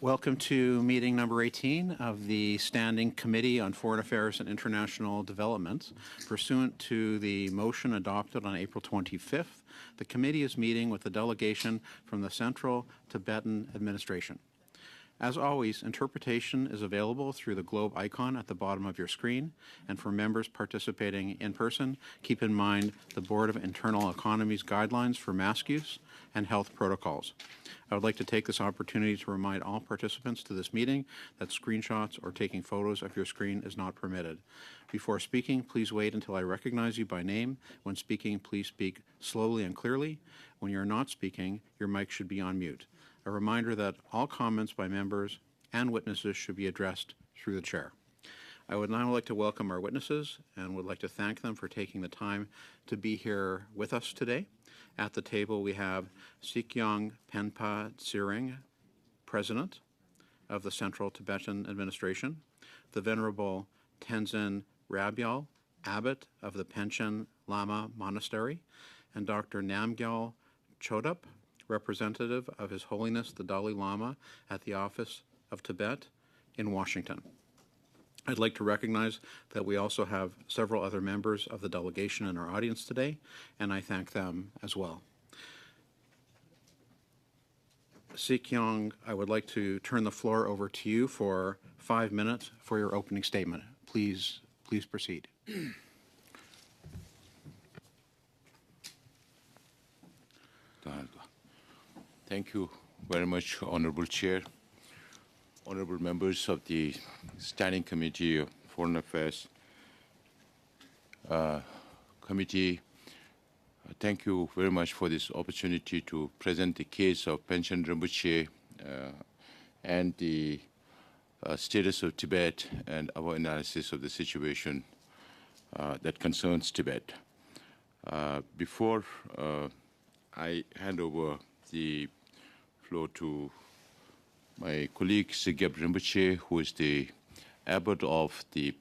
Welcome to meeting number 18 of the Standing Committee on Foreign Affairs and International Development. Pursuant to the motion adopted on April 25th, the committee is meeting with a delegation from the Central Tibetan Administration. As always, interpretation is available through the globe icon at the bottom of your screen, and for members participating in person, keep in mind the Board of Internal Economy's guidelines for mask use and health protocols. I would like to take this opportunity to remind all participants to this meeting that screenshots or taking photos of your screen is not permitted. Before speaking, please wait until I recognize you by name. When speaking, please speak slowly and clearly. When you're not speaking, your mic should be on mute. A reminder that all comments by members and witnesses should be addressed through the chair. I would now like to welcome our witnesses and would like to thank them for taking the time to be here with us today. At the table, we have Sikyong Penpa Tsering, President of the Central Tibetan Administration, the Venerable Tenzin Rabyal, Abbot of the Panchen Lama Monastery, and Dr. Namgyal Chodap, representative of His Holiness the Dalai Lama at the Office of Tibet in Washington. I'd like to recognize that we also have several other members of the delegation in our audience today, and I thank them as well. Sikyong, I would like to turn the floor over to you for 5 minutes for your opening statement. Please proceed. Thank you very much, Honorable Chair, honorable members of the Standing Committee of Foreign Affairs Committee. Thank you very much for this opportunity to present the case of Panchen Rinpoche and the status of Tibet and our analysis of the situation that concerns Tibet. Before I hand over the floor to my colleague Sigyap Rinpoche, who is the abbot of the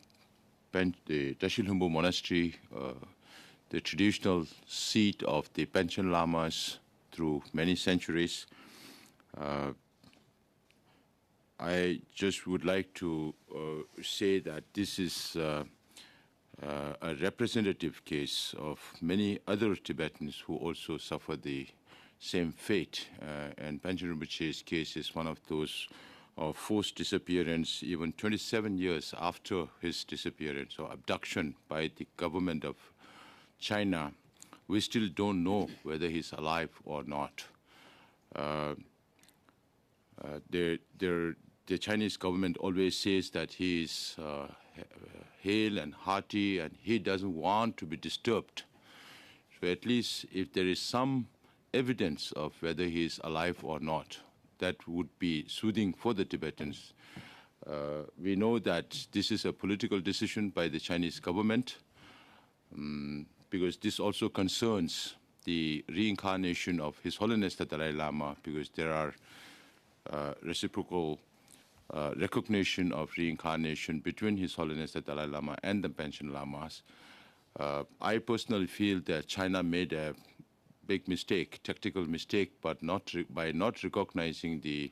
Dashil Humbo Monastery, the traditional seat of the Panchen Lamas through many centuries. I just would like to say that this is a representative case of many other Tibetans who also suffer the same fate. And Panchen Rinpoche's case is one of those forced disappearance even 27 years after his disappearance or abduction by the government of China. We still don't know whether he's alive or not. The Chinese government always says that he is hale and hearty and he doesn't want to be disturbed. So at least if there is some evidence of whether he is alive or not, that would be soothing for the Tibetans. We know that this is a political decision by the Chinese government because this also concerns the reincarnation of His Holiness the Dalai Lama, because there are reciprocal recognition of reincarnation between His Holiness the Dalai Lama and the Panchen Lamas. I personally feel that China made a big mistake, tactical mistake, but by not recognizing Gendin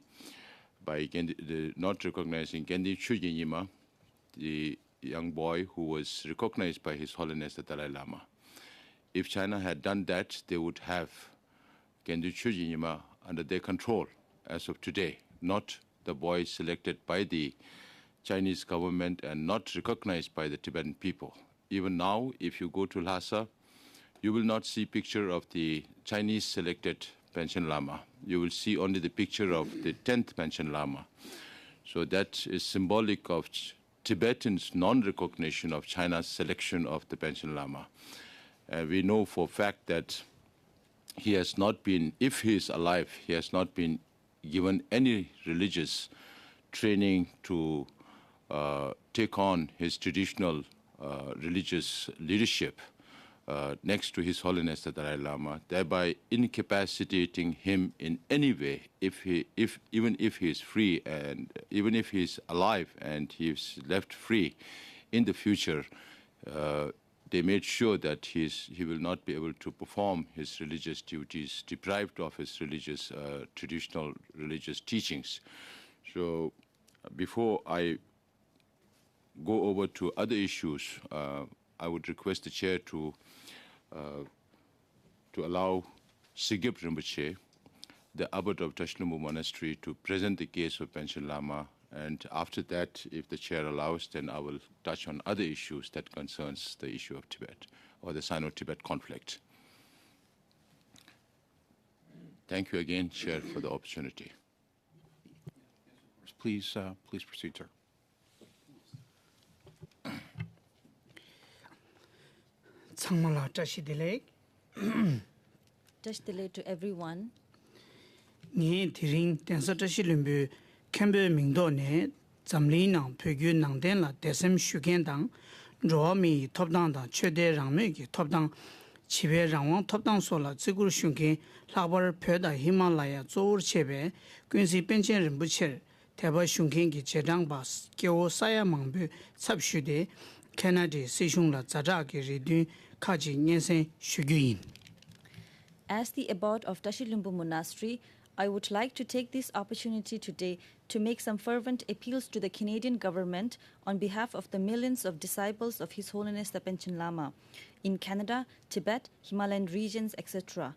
Chögyin Nyima, the young boy who was recognized by His Holiness the Dalai Lama. If China had done that, they would have Gendin Chögyin Nyima under their control as of today, not the boy selected by the Chinese government and not recognized by the Tibetan people. Even now, if you go to Lhasa, you will not see picture of the Chinese selected Panchen Lama. You will see only the picture of the 10th Panchen Lama. So that is symbolic of Tibetans' non-recognition of China's selection of the Panchen Lama. We know for a fact that he has not been, if he is alive, he has not been given any religious training to take on his traditional religious leadership next to His Holiness the Dalai Lama, thereby incapacitating him in any way even if he is free and even if he is alive and he is left free in the future. They made sure that he will not be able to perform his religious duties, deprived of his traditional religious teachings. So before I go over to other issues, I would request the chair to allow Sigib Rinpoche, the abbot of Tashlumbu Monastery, to present the case of Panchen Lama. And after that, if the chair allows, then I will touch on other issues that concerns the issue of Tibet or the Sino-Tibet conflict. Thank you again, Chair, for the opportunity. Please proceed, sir. Tashdele to everyone. Ni tiring tensa tashilumbu kembe mingdo ne zamli nang pegyu nang den la desem shugen dang roa mi top dang da chöde rangme ki top dang chibe rangwang top dang so la zigur shunkin lakbar pyoda Himalaya zoor chebe kunsi penchen rinpocher teba shunkin ki chedang bas kyo saya mangbu tsab shude Kennedy sishung la zada ki ridun kaji nyensen shugyuyin. As the abbot of Tashilumbu Monastery, I would like to take this opportunity today to make some fervent appeals to the Canadian government on behalf of the millions of disciples of His Holiness the Panchen Lama in Canada, Tibet, Himalayan regions, etc.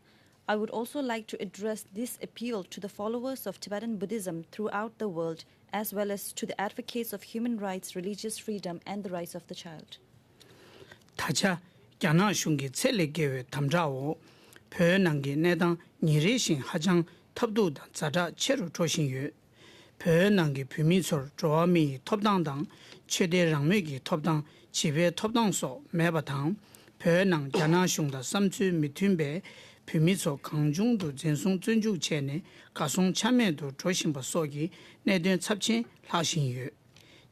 I would also like to address this appeal to the followers of Tibetan Buddhism throughout the world, as well as to the advocates of human rights, religious freedom, and the rights of the child. Tacha gyana shungi tsele gewe tamzhawo pyo nangi nedang nirishin hajang tabdu dan zada cheru choshin yu. Pyo nangi pimi tsor zhuwa mi topdang dang chede rangme ki topdang chibe topdang so meba tang pyo nang gyana shungda samtsu mitunbe pimi tsor kangjung du zensung zunjuk che ne kasung chame du choshinba sogi nedun tsabchin lakshin yu.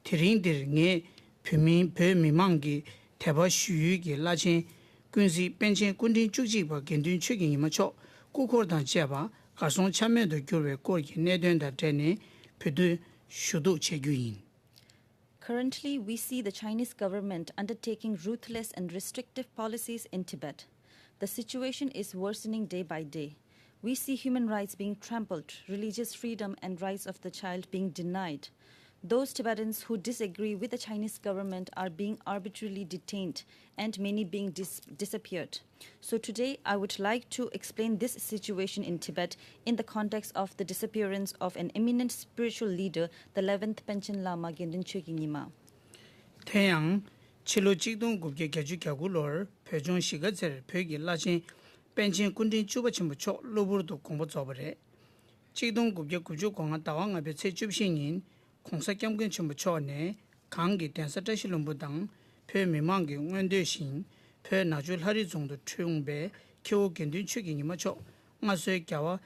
Tiringdir nge pimi pyo mimangi teba shuyu ki lachin kunsi penchen kundin chukjikba gendun chukin ima chok kukor dan cheba kasong chame do gyurwe korki nedun da tene pedu shudu che gyuyin. Currently, we see the Chinese government undertaking ruthless and restrictive policies in Tibet. The situation is worsening day by day. We see human rights being trampled, religious freedom and rights of the child being denied. Those Tibetans who disagree with the Chinese government are being arbitrarily detained and many being disappeared. So today I would like to explain this situation in Tibet in the context of the disappearance of an eminent spiritual leader, the 11th Panchen Lama Gyenden Chögying Nyima. Taeyang chilo chikdung gubge gyaju gyagulor pyojon shigatzer pyogi lachin penchen kundin chuba chimbo chok loburdo kongbo zobare. Chikdung gubge gubju konga tawa nga be tse chubshingin Kongsa Kyamgen Chumbo Cho ne, Kangi Tensa Tashilumbu Dang, Pyo Mimangi Ngwende Shin, Pyo Najul Hari Zongdo Chuyungbe, Kyo Gendun Chugi Nima Cho, Nga Sui Kyawa,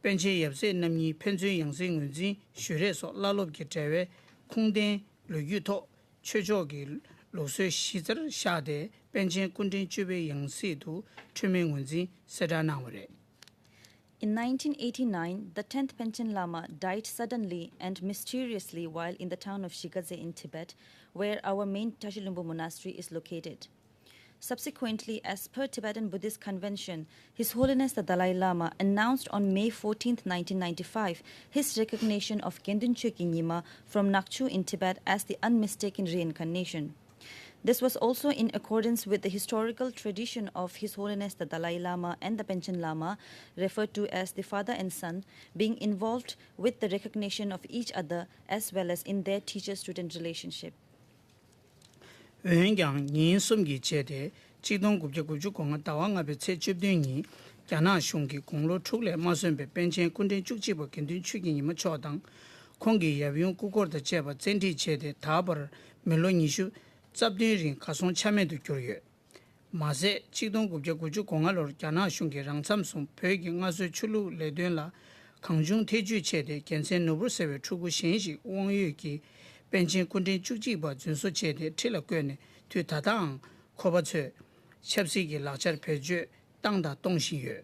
Penche Yabse Namni Penzu Yangse Ngunzi, Shure So Lalob Ki Tewe, Kungden Lu Yu To, Chojo Ki Lu Sui Shizar Shade, Penche Kundin Chube Yangse Du, Chume Ngunzi, Seda Naware. In 1989, the 10th Panchen Lama died suddenly and mysteriously while in the town of Shigadze in Tibet, where our main Tashilumbu monastery is located. Subsequently, as per Tibetan Buddhist Convention, His Holiness the Dalai Lama announced on May 14, 1995, his recognition of Gyenden Chögying Nyima from Nakchu in Tibet as the unmistaken reincarnation. This was also in accordance with the historical tradition of His Holiness the Dalai Lama and the Panchen Lama, referred to as the father and son, being involved with the recognition of each other as well as in their teacher-student relationship. Wengyang Yin Sumgi Chede, Chidong Gubja Gubju Konga Tawanga Be Tse Chubdungi, Gyana Shungi Konglo Chukle Masunbe Penchen Kundin Chukchiba Kendun Chugi Nima Chodang, Kongi Yavyung Kukor the Cheba Zenti Chede Tabar Melo Nishu Zabdin Ring Kasong Chame du Kyurye. Maze Chidong Gubja Gubju Konga Lor Gyana Shungi Rang Samsung Pegi Ngasu Chulu Ledun La Kangjung Teju Chede Kensen Nobur Sewe Chugu Shenji Wong Yu Ki Penchen Kundin Chukchiba Junso Chede Tila Kwene Tu Tatang Koba Tse 첩시기 라처 폐주 땅다 동시여.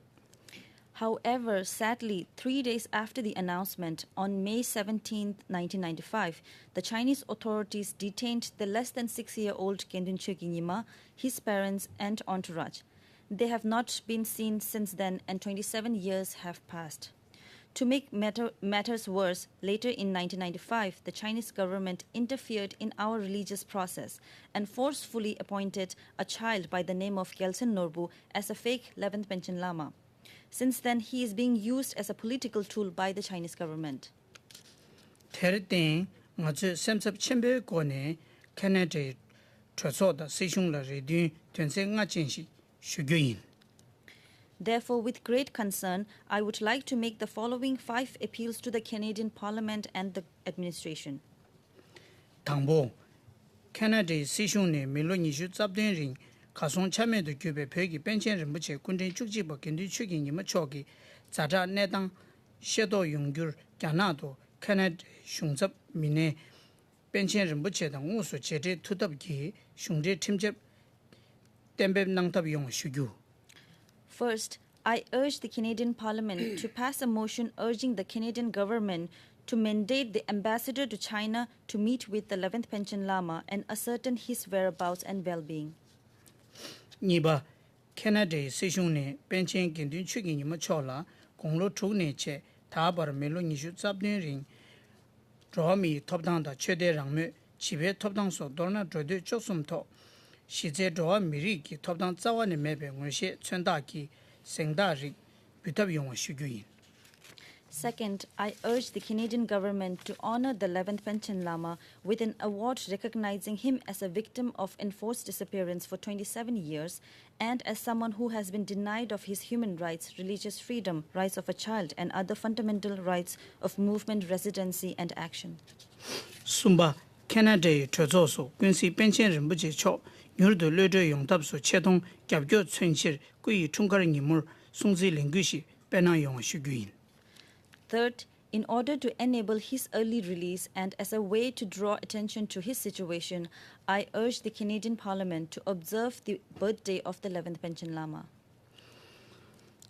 However, sadly, 3 days after the announcement, on May 17, 1995, the Chinese authorities detained the less than 6-year-old Gendun Chögyinima, his parents, and entourage. They have not been seen since then, and 27 years have passed. To make matters worse, later in 1995, the Chinese government interfered in our religious process and forcefully appointed a child by the name of Gyaltsen Norbu as a fake 11th Panchen Lama. Since then, he is being used as a political tool by the Chinese government. 테르땡 맞저 샘섭 첨배 권에 캐나다 초소다 세숑라 레디 전생아 진시 슈교인. Therefore, with great concern, I would like to make the following 5 appeals to the Canadian Parliament and the administration. 당보 캐나다 세숑네 멜로니슈 잡된링 가송 참여도 규배 벽이 벤첸을 무체 군대 축지버 견디 추기님의 초기 자자 내당 셰도 용규 야나도 캐나다 슝접 미네 벤첸을 무체당 우수 제대 투답기 슝제 팀접 댐뱀낭답 용 슈규. First, I urge the Canadian Parliament to pass a motion urging the Canadian government to mandate the ambassador to China to meet with the 11th Panchen Lama and ascertain his whereabouts and well-being. 니바 캐나다 세숑네 벤첸 견디 추기님의 초라 공로 투네체 다바르 멜로니슈 잡된링 조미 톱당다 최대랑메 집에 톱당소 돌나 조대 조숨토 시제 조와 미리기 톱당 자원의 매배 원시 천다기 생다리 비탑용 슈규인. Second, I urge the Canadian government to honor the 11th Panchen Lama with an award recognizing him as a victim of enforced disappearance for 27 years and as someone who has been denied of his human rights, religious freedom, rights of a child, and other fundamental rights of movement, residency, and action. 숨바 캐나다의 저조소 군시 벤첸 림부지 초 뉴르도 르드 용답소 체동 갑교 춘실 꾸이 총가는 임물 송지 랭귀시 배나용 슈규인. Third, in order to enable his early release and as a way to draw attention to his situation, I urge the Canadian Parliament to observe the birthday of the 11th Panchen Lama.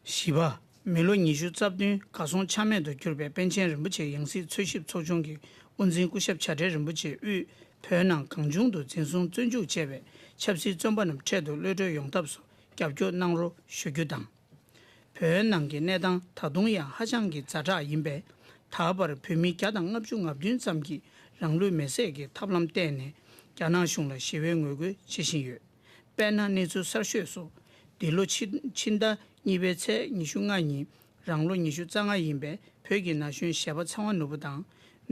시바 멜로니슈 잡든 가송 참여도 결배 벤첸 림부지 영시 최십 초중기 원진 90 차례 림부지 위 표현한 강중도 진송尊주 제배 첩시 전반은 제도 르드 용답소 갑교 낭로 슈규당. 표현난게 내당 타동야 하장기 자자 임배 타바르 표미 갸당 업중 업준 삼기 랑루 메세게 탑람 때네 갸나숑라 시외외고 지신유 빼나니주 설셔소 딜로 친다 니베체 니슝아니 랑루 니슈 장아 임배 표기 나슌 샤바 창원 노부당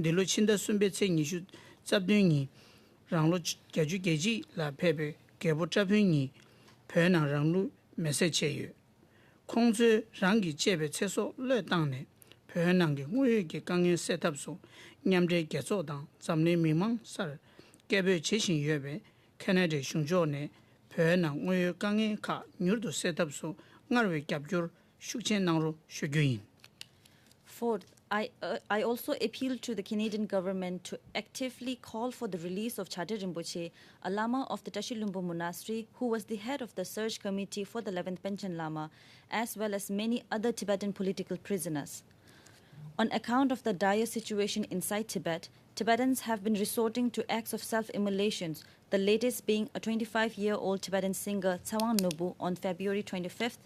딜로 친다 순베체 니슈 잡등이 랑루 개주 개지 라페베 개보 잡등이 표현한 랑루 메세체유 공주 랑기 제베 최소 르당네 표현한게 우에게 강의 셋업소 냠제 개조당 잠내 미망 살 개베 제신 예베 캐나다 슝조네 표현한 우에 강의 가 뉴르도 셋업소 나르웨 갑줄 슈첸낭로 슈규인. Fourth, I also appeal to the Canadian government to actively call for the release of Chade Rinpoche, a Lama of the Tashilumbu Monastery, who was the head of the search committee for the 11th Panchen Lama, as well as many other Tibetan political prisoners. On account of the dire situation inside Tibet, Tibetans have been resorting to acts of self-immolations, the latest being a 25-year-old Tibetan singer Tsawang Nobu on February 25th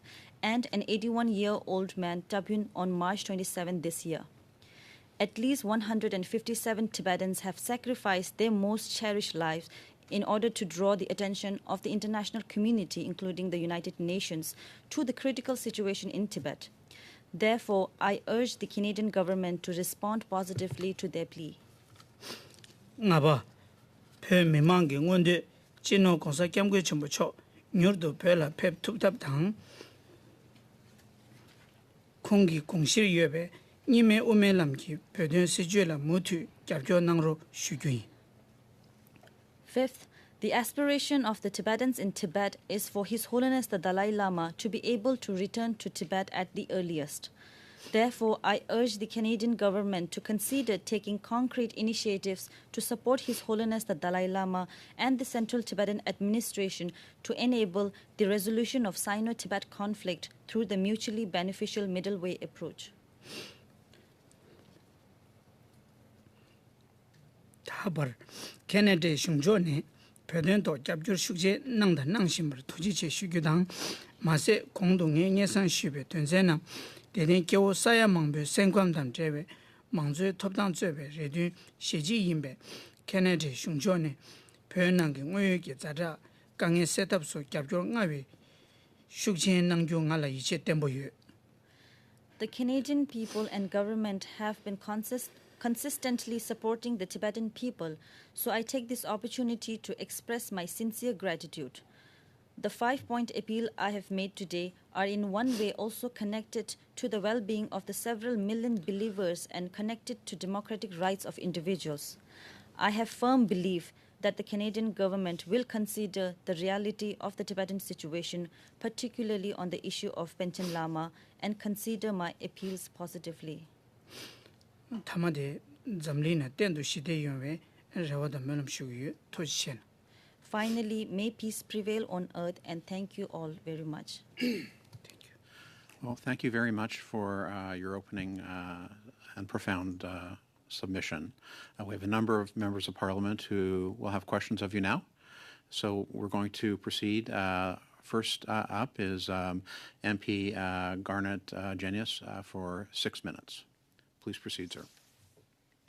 and an 81-year-old man Tabun on March 27 this year. At least 157 Tibetans have sacrificed their most cherished lives in order to draw the attention of the international community, including the United Nations, to the critical situation in Tibet. Therefore, I urge the Canadian government to respond positively to their plea. 나바 표 미망게 원데 진노 공사 겸괴 전부초 뉴르도 별라 펩 툭탑당 공기 공실 예배 님의 오멜람기 표된 시주라 모투 갑교낭로 슈규인. Fifth, the aspiration of the Tibetans in Tibet is for His Holiness the Dalai Lama to be able to return to Tibet at the earliest. Therefore, I urge the Canadian government to consider taking concrete initiatives to support His Holiness the Dalai Lama and the Central Tibetan Administration to enable the resolution of Sino-Tibet conflict through the mutually beneficial middle way approach. 다발 캐나다 슝조네 표현도 잡줄 숙제 낭다 낭심을 투지체 수교당 마세 공동의 예산 수입에 된세나 대된 겨우 사야망배 생관담 제외 망주의 톱당 제외 레디 시지 임배 캐나다 슝조네 표현한 게 의욕이 자자 강의 셋업소 잡줄 나위 숙제 낭중 알아 이체 템보유 The Canadian people and government have been consistently supporting the Tibetan people, so I take this opportunity to express my sincere gratitude. The 5-point appeal I have made today are in one way also connected to the well-being of the several million believers and connected to democratic rights of individuals. I have firm belief that the Canadian government will consider the reality of the Tibetan situation, particularly on the issue of Panchen Lama, and consider my appeals positively. 타마데 잠리나 땐도 시대 연외 레와다 면음슈유 토시엔 Finally, may peace prevail on earth, and thank you all very much. Well, thank you very much for your opening and profound submission. We have a number of members of Parliament who will have questions of you now. So we're going to proceed. First up is MP Garnet Genius for 6 minutes. Please proceed, sir.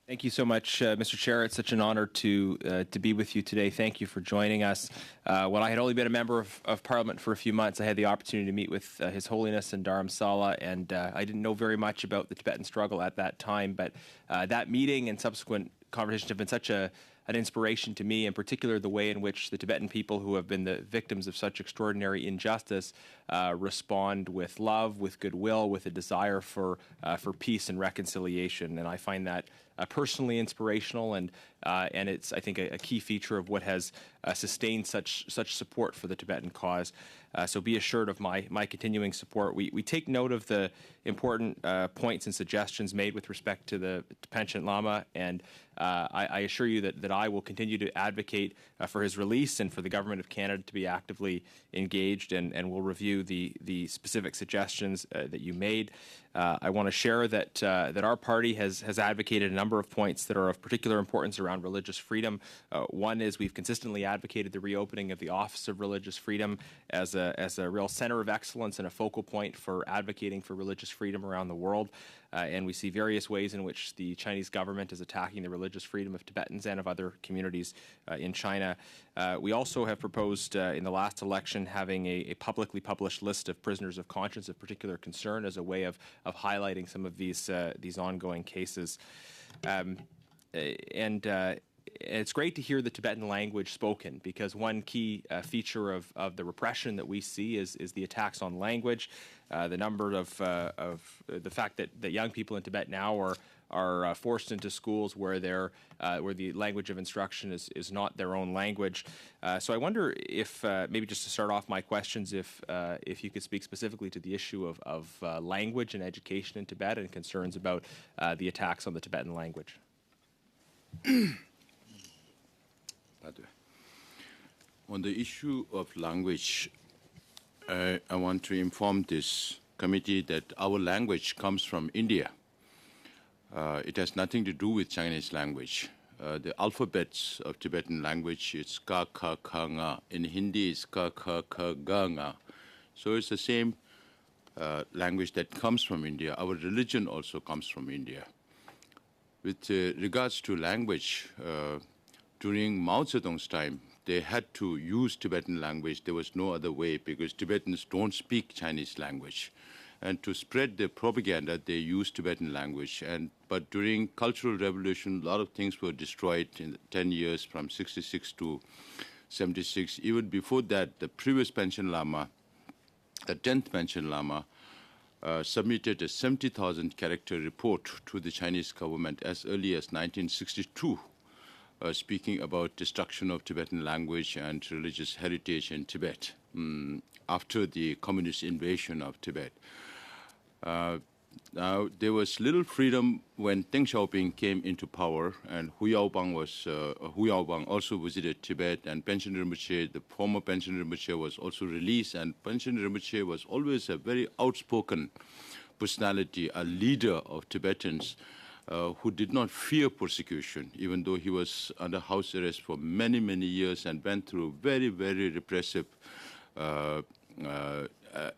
Thank you so much, Mr. Chair. It's such an honor to be with you today. Thank you for joining us. When I had only been a member of Parliament for a few months, I had the opportunity to meet with His Holiness and Dharamsala, and I didn't know very much about the Tibetan struggle at that time, but that meeting and subsequent conversations have been such an inspiration to me, in particular the way in which the Tibetan people who have been the victims of such extraordinary injustice respond with love, with goodwill, with a desire for peace and reconciliation. And I find that personally inspirational, and it's, I think, a key feature of what has sustained such support for the Tibetan cause. So be assured of my continuing support. We take note of the important points and suggestions made with respect to the Panchen Lama, and I assure you that I will continue to advocate for his release and for the Government of Canada to be actively engaged, and will review the specific suggestions that you made. I want to share that our party has advocated a number of points that are of particular importance around religious freedom. One is we've consistently advocated the reopening of the Office of Religious Freedom as a real center of excellence and a focal point for advocating for religious freedom around the world. And we see various ways in which the Chinese government is attacking the religious freedom of Tibetans and of other communities in China. We also have proposed in the last election having a publicly published list of prisoners of conscience of particular concern as a way of highlighting some of these ongoing cases. It's great to hear the Tibetan language spoken, because one key feature of the repression that we see is the attacks on language. The number of the fact that young people in Tibet now are forced into schools where the language of instruction is not their own language. So I wonder if maybe just to start off my questions, if you could speak specifically to the issue of language and education in Tibet and concerns about the attacks on the Tibetan language. On the issue of language, I want to inform this committee that our language comes from India. It has nothing to do with Chinese language. The alphabets of Tibetan language is ka, kha, kha, nga. In Hindi, it's ka, kha, kha, ga, nga. So it's the same language that comes from India. Our religion also comes from India. With regards to language, during Mao Zedong's time, they had to use Tibetan language. There was no other way, because Tibetans don't speak Chinese language. And to spread their propaganda, they used Tibetan language. But during Cultural Revolution, a lot of things were destroyed in the 10 years from 66 to 76. Even before that, the previous Panchen Lama, the 10th Panchen Lama, submitted a 70,000 character report to the Chinese government as early as 1962. Speaking about destruction of Tibetan language and religious heritage in Tibet after the communist invasion of Tibet. Now, there was little freedom when Deng Xiaoping came into power, and Hu Yaobang also visited Tibet, and Panchen Rinpoche, the former Panchen Rinpoche, was also released, and Panchen Rinpoche was always a very outspoken personality, a leader of Tibetans who did not fear persecution, even though he was under house arrest for many, many years and went through very, very repressive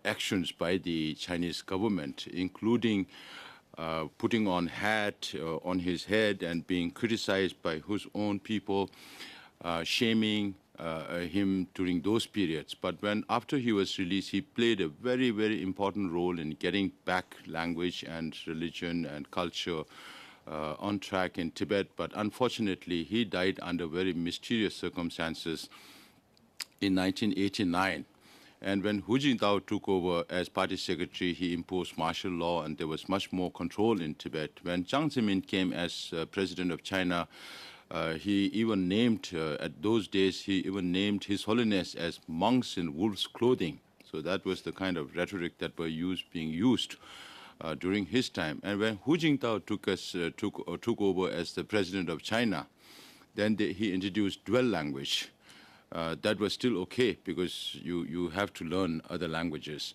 actions by the Chinese government, including putting on hat on his head and being criticized by his own people, shaming him during those periods. But after he was released, he played a very, very important role in getting back language and religion and culture on track in Tibet. But unfortunately, he died under very mysterious circumstances in 1989. And when Hu Jintao took over as party secretary, he imposed martial law, and there was much more control in Tibet. When Jiang Zemin came as president of China, he even named, at those days, he even named His Holiness as monks in wolf's clothing. So that was the kind of rhetoric that were being used during his time. And when Hu Jintao took over as the president of China, then he introduced dual language. That was still okay because you have to learn other languages.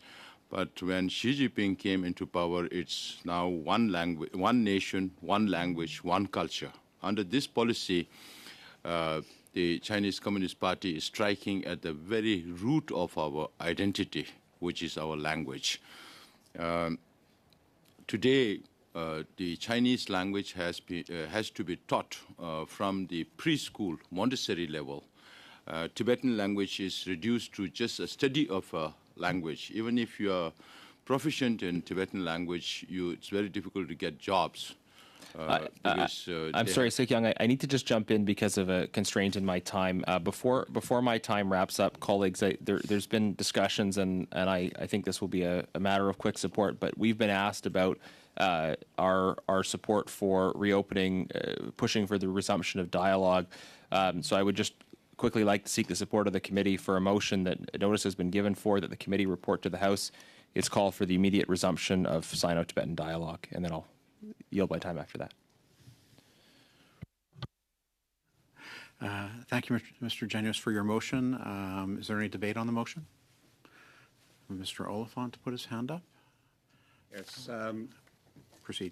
But when Xi Jinping came into power, it's now one language, one nation, one language, one culture. Under this policy, the Chinese Communist Party is striking at the very root of our identity, which is our language. Today, the Chinese language has to be taught from the preschool Montessori level. Tibetan language is reduced to just a study of a language. Even if you are proficient in Tibetan language, it's very difficult to get jobs. I'm sorry, Seok-Young, I need to just jump in because of a constraint in my time. Before my time wraps up, colleagues, there's been discussions, and I think this will be a matter of quick support, but we've been asked about our support for reopening, pushing for the resumption of dialogue. So I would just quickly like to seek the support of the committee for a motion that notice has been given for, that the committee report to the House. It's called for the immediate resumption of Sino-Tibetan dialogue, and then I'll yield my time after that. Thank you, Mr. Genius, for your motion. Is there any debate on the motion? Mr. Oliphant to put his hand up? Yes. Proceed.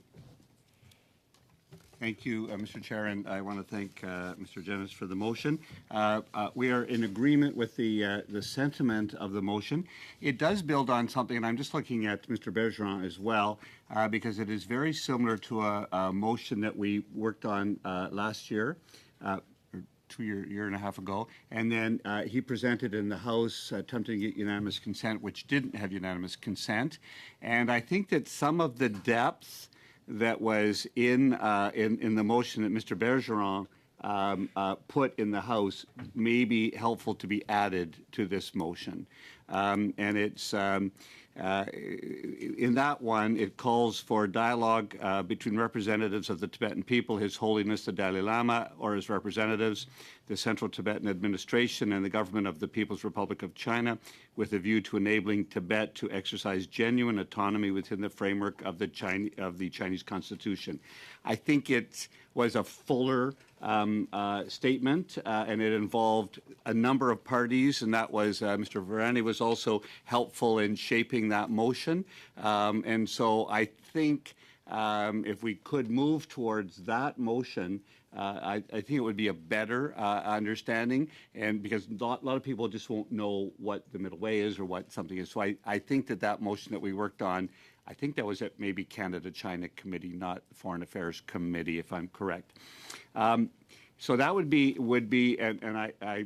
Thank you, Mr. Chair, and I want to thank Mr. Jennings for the motion. We are in agreement with the sentiment of the motion. It does build on something, and I'm just looking at Mr. Bergeron as well, because it is very similar to a motion that we worked on last year, or year and a half ago, and then he presented in the House attempting to get unanimous consent, which didn't have unanimous consent. And I think that some of the depth that was in the motion that Mr. Bergeron put in the House may be helpful to be added to this motion. And it's in that one, it calls for dialogue between representatives of the Tibetan people, His Holiness the Dalai Lama, or his representatives, the Central Tibetan Administration, and the government of the People's Republic of China, with a view to enabling Tibet to exercise genuine autonomy within the framework of the Chinese Constitution. I think it was a fuller statement, and it involved a number of parties, and that was Mr. Virani was also helpful in shaping that motion. And so I think if we could move towards that motion, I think it would be a better understanding, and because a lot of people just won't know what the middle way is or what something is. So I think that motion that we worked on, I think that was at maybe Canada-China Committee, not Foreign Affairs Committee, if I'm correct. So that would be, and I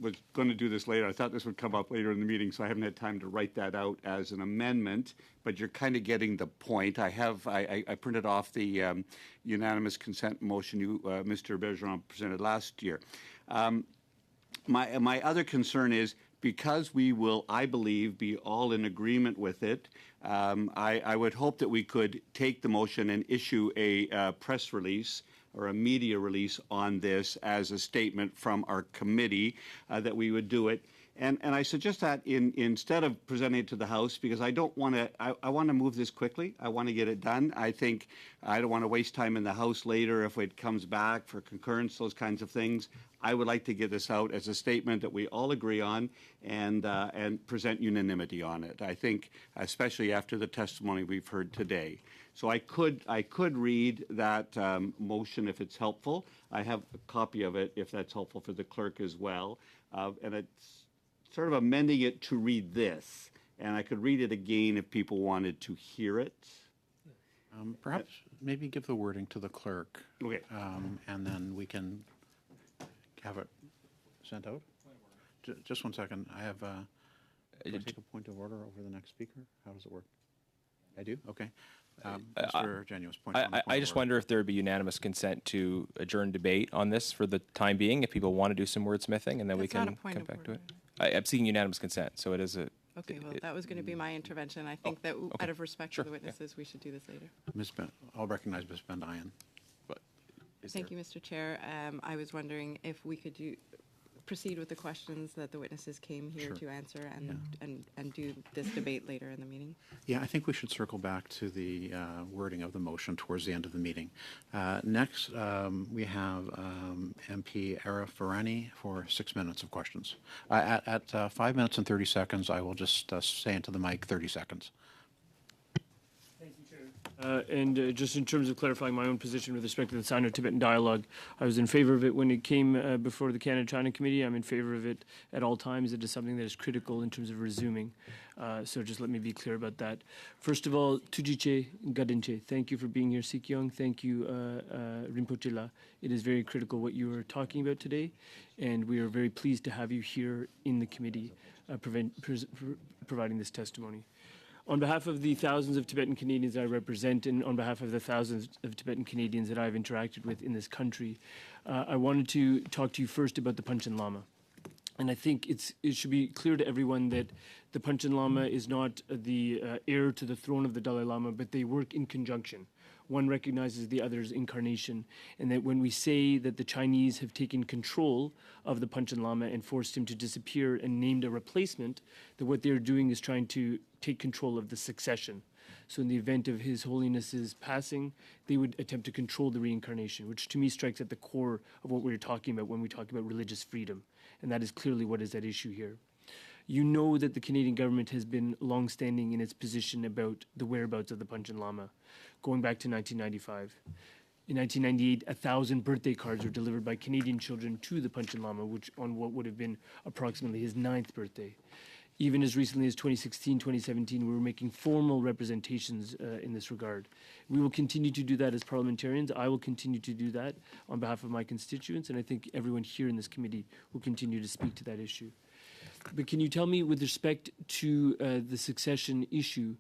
was going to do this later. I thought this would come up later in the meeting, so I haven't had time to write that out as an amendment, but you're kind of getting the point. I printed off the unanimous consent motion you, Mr. Bergeron, presented last year. My other concern is, because we will, I believe, be all in agreement with it, I would hope that we could take the motion and issue a press release or a media release on this as a statement from our committee, that we would do it And I suggest that instead of presenting it to the House, because I don't want to, I want to move this quickly. I want to get it done. I think I don't want to waste time in the House later if it comes back for concurrence, those kinds of things. I would like to get this out as a statement that we all agree on and present unanimity on it. I think, especially after the testimony we've heard today. So I could read that motion if it's helpful. I have a copy of it if that's helpful for the clerk as well. And it's sort of amending it to read this. And I could read it again if people wanted to hear it. Perhaps maybe give the wording to the clerk. Okay. And then we can have it sent out. Just 1 second. I have do I take a point of order over the next speaker? How does it work? I do? Okay. Mr. Genuous, point of I just order. wonder if there would be unanimous consent to adjourn debate on this for the time being, if people want to do some wordsmithing, and then we That's not can a point come of back to it. order. I'm seeking unanimous consent, so it is a. Okay, well, that was going to be my intervention. I think that out of respect Sure, for the yeah. witnesses, we should do this later. I'll recognize Ms. Bendayan. But Thank you, Mr. Chair. I was wondering if we could proceed with the questions that the witnesses came here Sure. to answer and do this debate later in the meeting. yeah, I think we should circle back to the wording of the motion towards the end of the meeting. Next, we have MP Arif Farani for 6 minutes of questions. At 5 minutes and 30 seconds, I will just say into the mic 30 seconds. And just in terms of clarifying my own position with respect to the Sino-Tibetan dialogue, I was in favor of it when it came before the Canada-China Committee. I'm in favor of it at all times. It is something that is critical in terms of resuming. So just let me be clear about that. First of all, Tujiche Gadinche, thank you for being here. Sikyong, thank you, Rinpoche La. It is very critical what you are talking about today, and we are very pleased to have you here in the committee providing this testimony. On behalf of the thousands of Tibetan Canadians I represent, and on behalf of the thousands of Tibetan Canadians that I've interacted with in this country, I wanted to talk to you first about the Panchen Lama. And I think it should be clear to everyone that the Panchen Lama is not the heir to the throne of the Dalai Lama, but they work in conjunction. One recognizes the other's incarnation, and that when we say that the Chinese have taken control of the Panchen Lama and forced him to disappear and named a replacement, that what they're doing is trying to take control of the succession. So in the event of His Holiness's passing, they would attempt to control the reincarnation, which to me strikes at the core of what we're talking about when we talk about religious freedom. And that is clearly what is at issue here. You know that the Canadian government has been long-standing in its position about the whereabouts of the Panchen Lama, going back to 1995. In 1998, 1,000 birthday cards were delivered by Canadian children to the Panchen Lama, which on what would have been approximately his 9th birthday. Even as recently as 2016, 2017, we were making formal representations in this regard. We will continue to do that as parliamentarians. I will continue to do that on behalf of my constituents, and I think everyone here in this committee will continue to speak to that issue. But can you tell me, with respect to the succession issue,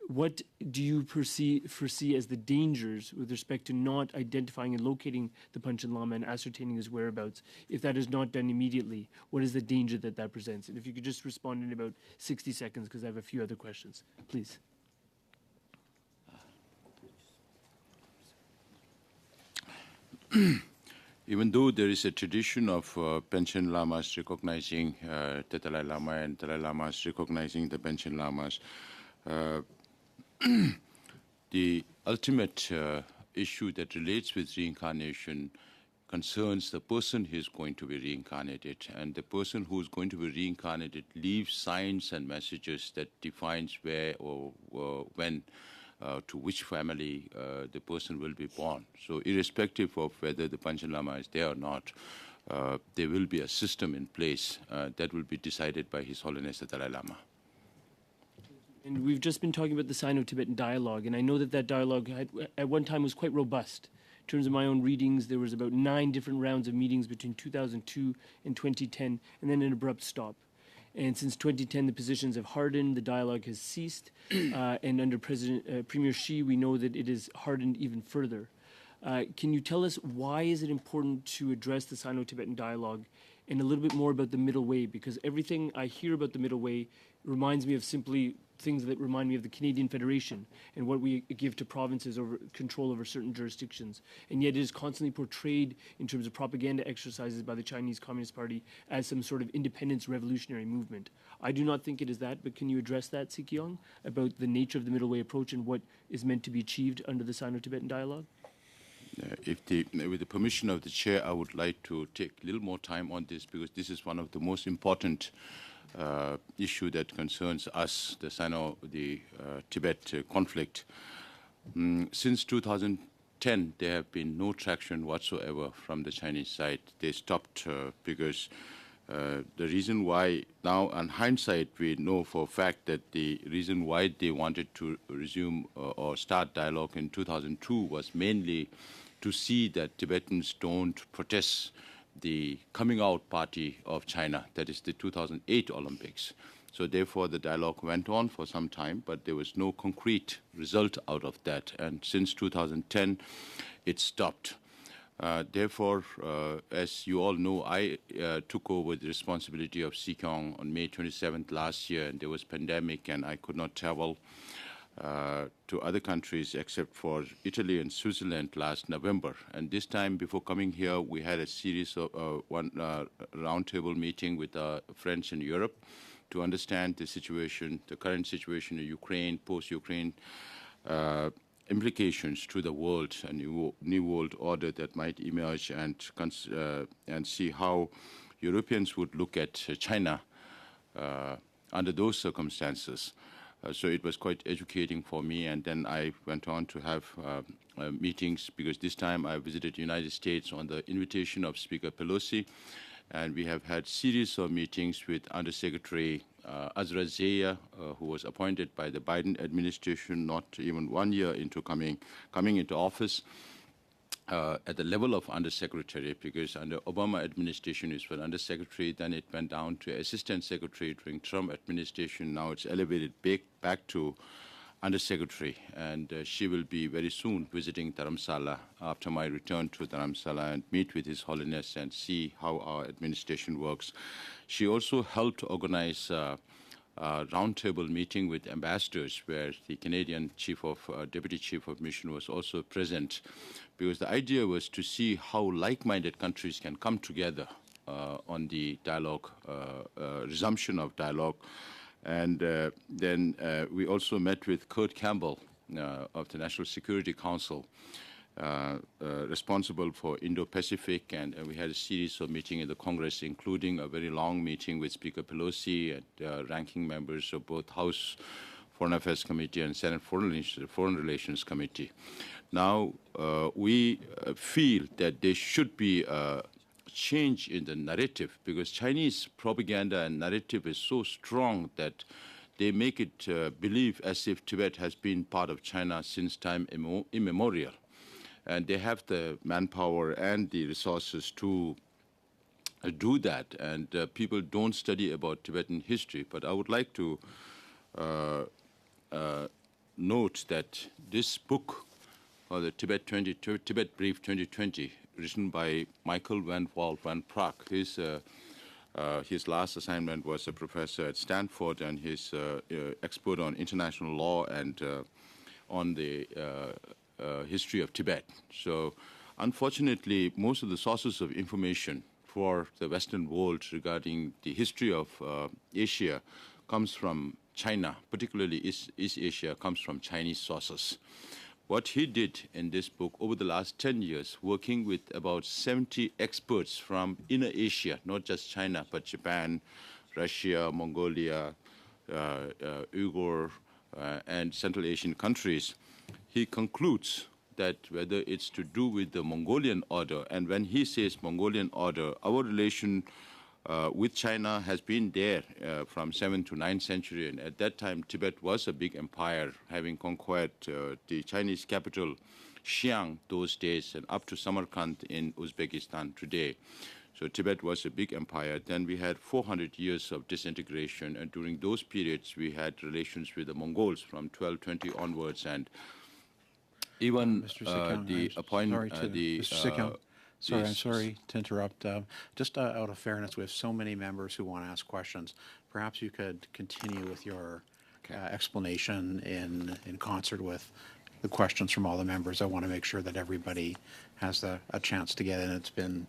what do you foresee as the dangers with respect to not identifying and locating the Panchen Lama and ascertaining his whereabouts? If that is not done immediately, what is the danger that that presents? And if you could just respond in about 60 seconds, because I have a few other questions, please. Even though there is a tradition of Panchen Lamas recognizing the Dalai Lama and Dalai Lamas recognizing the Panchen Lamas, the ultimate issue that relates with reincarnation concerns the person who is going to be reincarnated, and the person who is going to be reincarnated leaves signs and messages that defines where or when to which family the person will be born. So irrespective of whether the Panchen Lama is there or not, there will be a system in place that will be decided by His Holiness the Dalai Lama. And we've just been talking about the Sino-Tibetan dialogue, and I know that that dialogue at one time was quite robust. In terms of my own readings, there was about 9 different rounds of meetings between 2002 and 2010, and then an abrupt stop. And since 2010, the positions have hardened, the dialogue has ceased, and under Premier Xi, we know that it is hardened even further. Can you tell us why is it important to address the Sino-Tibetan dialogue, and a little bit more about the middle way? Because everything I hear about the middle way reminds me of simply things that remind me of the Canadian Federation and what we give to provinces over control over certain jurisdictions. And yet it is constantly portrayed in terms of propaganda exercises by the Chinese Communist Party as some sort of independence revolutionary movement. I do not think it is that, but can you address that, Si Keong, about the nature of the middle way approach and what is meant to be achieved under the Sino-Tibetan dialogue? With the permission of the chair, I would like to take a little more time on this because this is one of the most important issue that concerns us, the Sino-Tibet conflict. Since 2010, there have been no traction whatsoever from the Chinese side. They stopped because the reason why, now in hindsight, we know for a fact that the reason why they wanted to resume or start dialogue in 2002 was mainly to see that Tibetans don't protest the coming out party of China, that is the 2008 Olympics. So therefore, the dialogue went on for some time, but there was no concrete result out of that. And since 2010, it stopped. Therefore, as you all know, I took over the responsibility of Si Keong on May 27th last year, and there was pandemic, and I could not travel to other countries except for Italy and Switzerland last November. And this time, before coming here, we had a series of one roundtable meeting with our friends in Europe to understand the situation, the current situation in Ukraine, post-Ukraine implications to the world, a new world order that might emerge, and see how Europeans would look at China under those circumstances. So it was quite educating for me, and then I went on to have meetings because this time I visited the United States on the invitation of Speaker Pelosi, and we have had series of meetings with Undersecretary Azra Zeya, who was appointed by the Biden administration not even 1 year into coming into office. At the level of undersecretary, because under Obama administration it was undersecretary, then it went down to assistant secretary during Trump administration. Now it's elevated back to undersecretary, and she will be very soon visiting Dharamsala after my return to Dharamsala and meet with His Holiness and see how our administration works. She also helped organize a roundtable meeting with ambassadors where the Canadian Deputy Chief of Mission was also present, because the idea was to see how like-minded countries can come together on the dialogue, resumption of dialogue. And then we also met with Kurt Campbell of the National Security Council, responsible for Indo-Pacific, and we had a series of meetings in the Congress, including a very long meeting with Speaker Pelosi and ranking members of both House Foreign Affairs Committee and Senate Foreign Relations Committee. Now, we feel that there should be a change in the narrative, because Chinese propaganda and narrative is so strong that they make it believe as if Tibet has been part of China since time immemorial. And they have the manpower and the resources to do that. And people don't study about Tibetan history. But I would like to note that this book, the Tibet Brief 2020, written by Michael Van Wall van Praag, his last assignment was a professor at Stanford, and he's expert on international law and on the history of Tibet. So unfortunately, most of the sources of information for the Western world regarding the history of Asia comes from China, particularly East Asia, comes from Chinese sources. What he did in this book over the last 10 years, working with about 70 experts from inner Asia, not just China, but Japan, Russia, Mongolia, Uyghur, and Central Asian countries, he concludes that whether it's to do with the Mongolian order, and when he says Mongolian order, our relation with China has been there from 7th to 9th century, and at that time Tibet was a big empire, having conquered the Chinese capital Xi'an those days and up to Samarkand in Uzbekistan today. So Tibet was a big empire. Then we had 400 years of disintegration, and during those periods we had relations with the Mongols from 1220 onwards, and even the appointment... Sorry, I'm sorry to interrupt. Just out of fairness, we have so many members who want to ask questions. Perhaps you could continue with your explanation in concert with the questions from all the members. I want to make sure that everybody has a chance to get in. It's been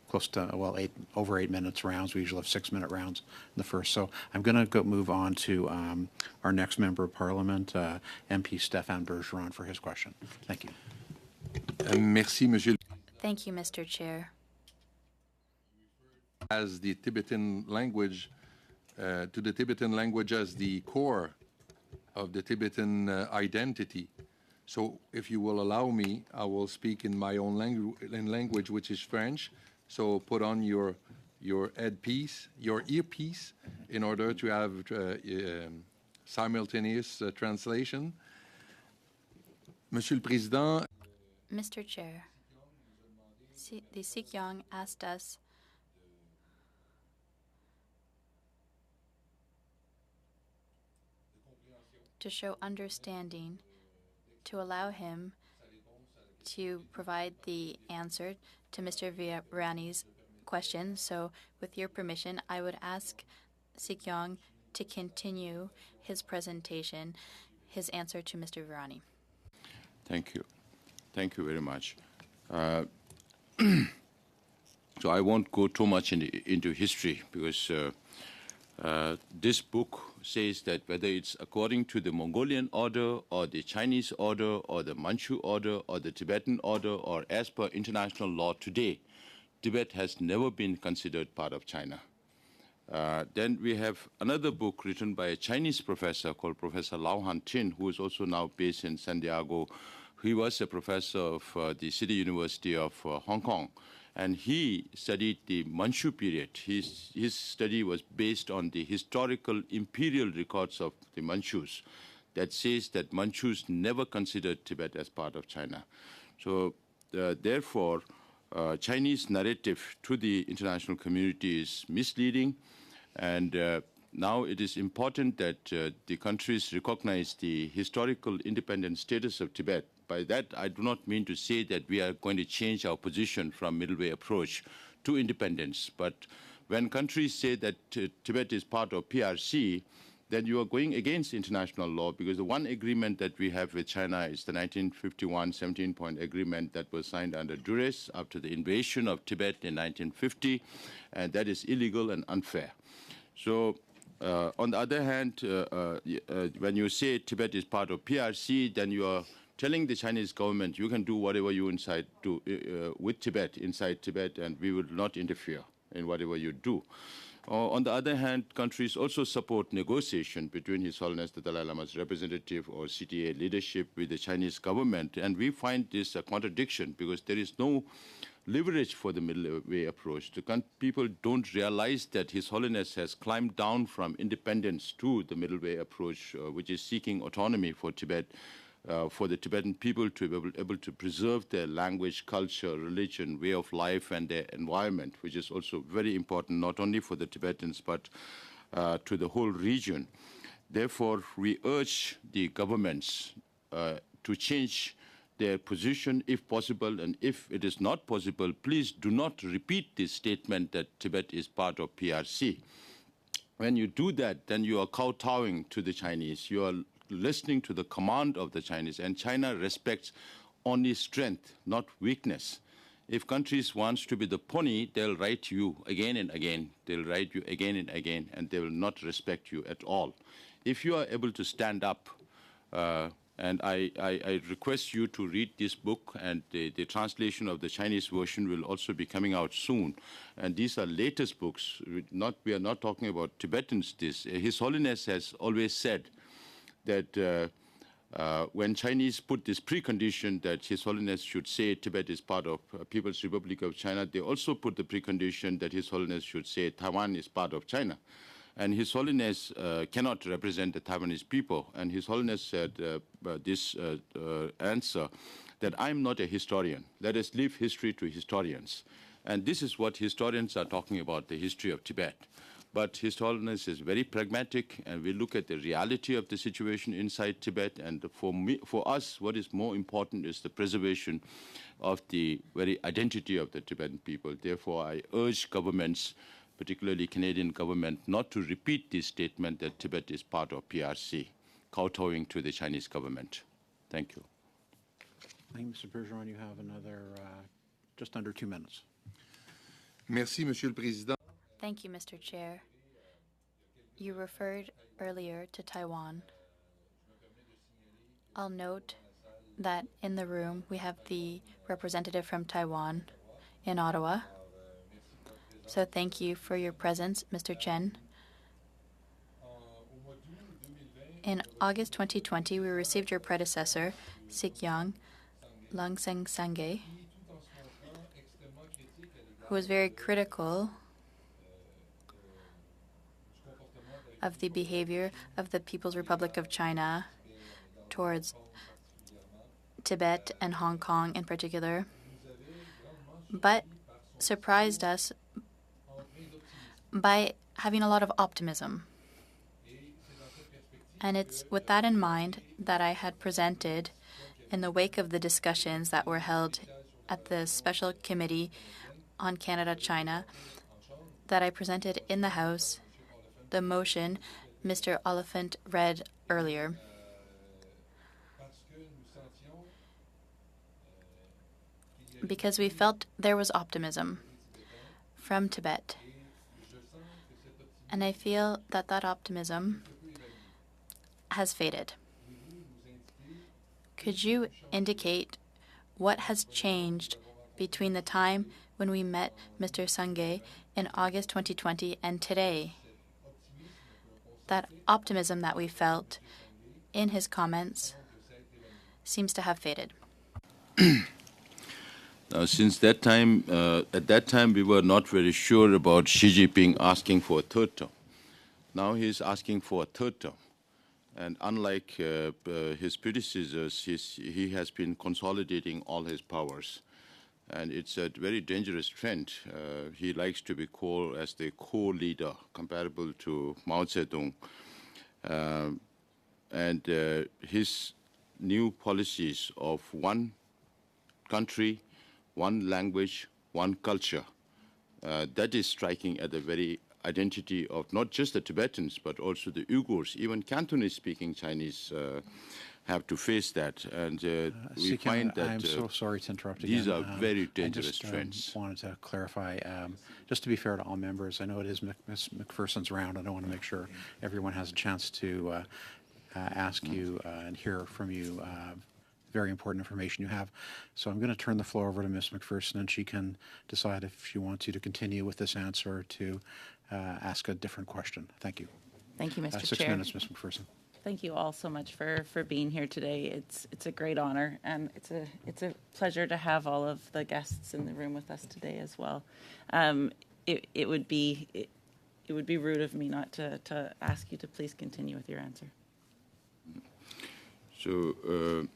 close to, well, over 8 minutes rounds. We usually have 6-minute rounds in the first. So I'm going to move on to our next member of Parliament, MP Stéphane Bergeron, for his question. Thank you. Merci, Monsieur. Thank you, Mr. Chair. As the Tibetan language, to the Tibetan language as the core of the Tibetan identity. So if you will allow me, I will speak in my own language, which is French. So put on your earpiece, in order to have simultaneous translation. Monsieur le Président. Mr. Chair, the Sikyong asked us to show understanding, to allow him to provide the answer to Mr. Virani's question. So with your permission, I would ask Sikyong to continue his presentation, his answer to Mr. Virani. Thank you. Thank you very much. So I won't go too much into history, because this book says that whether it's according to the Mongolian order or the Chinese order or the Manchu order or the Tibetan order or as per international law today, Tibet has never been considered part of China. Then we have another book written by a Chinese professor called Professor Lau Han-tin, who is also now based in San Diego. He was a professor of the City University of Hong Kong, and he studied the Manchu period. His study was based on the historical imperial records of the Manchus that says that Manchus never considered Tibet as part of China. So therefore, Chinese narrative to the international community is misleading, and now it is important that the countries recognize the historical independent status of Tibet. By that, I do not mean to say that we are going to change our position from middle way approach to independence. But when countries say that Tibet is part of PRC, then you are going against international law, because the one agreement that we have with China is the 1951 17-point agreement that was signed under duress after the invasion of Tibet in 1950, and that is illegal and unfair. So on the other hand, when you say Tibet is part of PRC, then you are telling the Chinese government you can do whatever you do with Tibet, inside Tibet, and we will not interfere in whatever you do. On the other hand, countries also support negotiation between His Holiness the Dalai Lama's representative or CTA leadership with the Chinese government, and we find this a contradiction, because there is no leverage for the middle way approach. The people don't realize that His Holiness has climbed down from independence to the middle way approach, which is seeking autonomy for Tibet, for the Tibetan people to be able to preserve their language, culture, religion, way of life, and their environment, which is also very important, not only for the Tibetans, but to the whole region. Therefore, we urge the governments to change their position if possible, and if it is not possible, please do not repeat this statement that Tibet is part of PRC. When you do that, then you are kowtowing to the Chinese. You are listening to the command of the Chinese, and China respects only strength, not weakness. If countries want to be the pony, they'll write you again and again. They'll write you again and again, and they will not respect you at all. If you are able to stand up, and I request you to read this book, and the translation of the Chinese version will also be coming out soon. And these are latest books. We are not talking about Tibetans. His Holiness has always said that when Chinese put this precondition that His Holiness should say Tibet is part of People's Republic of China, they also put the precondition that His Holiness should say Taiwan is part of China. And His Holiness cannot represent the Taiwanese people. And His Holiness said this answer, that I'm not a historian. Let us leave history to historians. And this is what historians are talking about, the history of Tibet. But His Holiness is very pragmatic, and we look at the reality of the situation inside Tibet. And for us, what is more important is the preservation of the very identity of the Tibetan people. Therefore, I urge governments particularly Canadian government, not to repeat this statement that Tibet is part of PRC, kowtowing to the Chinese government. Thank you. I think, Mr. Bergeron, you have another just under 2 minutes. Merci, Monsieur le Président. Thank you, Mr. Chair. You referred earlier to Taiwan. I'll note that in the room we have the representative from Taiwan in Ottawa. So thank you for your presence, Mr. Chen. In August 2020, we received your predecessor, Sikyang Langseng Sangay, who was very critical of the behavior of the People's Republic of China towards Tibet and Hong Kong in particular, but surprised us by having a lot of optimism. And it's with that in mind that I had presented, in the wake of the discussions that were held at the Special Committee on Canada-China, that I presented in the House the motion Mr. Oliphant read earlier. Because we felt there was optimism from Tibet. And I feel that that optimism has faded. Could you indicate what has changed between the time when we met Mr. Sangay in August 2020 and today? That optimism that we felt in his comments seems to have faded. Since that time, at that time, we were not very sure about Xi Jinping asking for a third term. Now he's asking for a third term. And unlike his predecessors, he has been consolidating all his powers. And it's a very dangerous trend. He likes to be called as the co-leader, comparable to Mao Zedong. And his new policies of one country, one language, one culture, that is striking at the very identity of not just the Tibetans, but also the Uyghurs. Even Cantonese-speaking Chinese have to face that. And we find that I'm so sorry to interrupt these again. are very dangerous I just, trends. wanted to clarify, just to be fair to all members, I know it is Ms. McPherson's round, and I want to make sure everyone has a chance to ask you and hear from you very important information you have. So I'm going to turn the floor over to Ms. McPherson, and she can decide if she wants you to continue with this answer or to ask a different question. Thank you. Thank you, Mr. Chair. 6 minutes, Ms. McPherson. Thank you all so much for being here today. It's a great honor, and it's a pleasure to have all of the guests in the room with us today as well. It would be rude of me not to ask you to please continue with your answer. So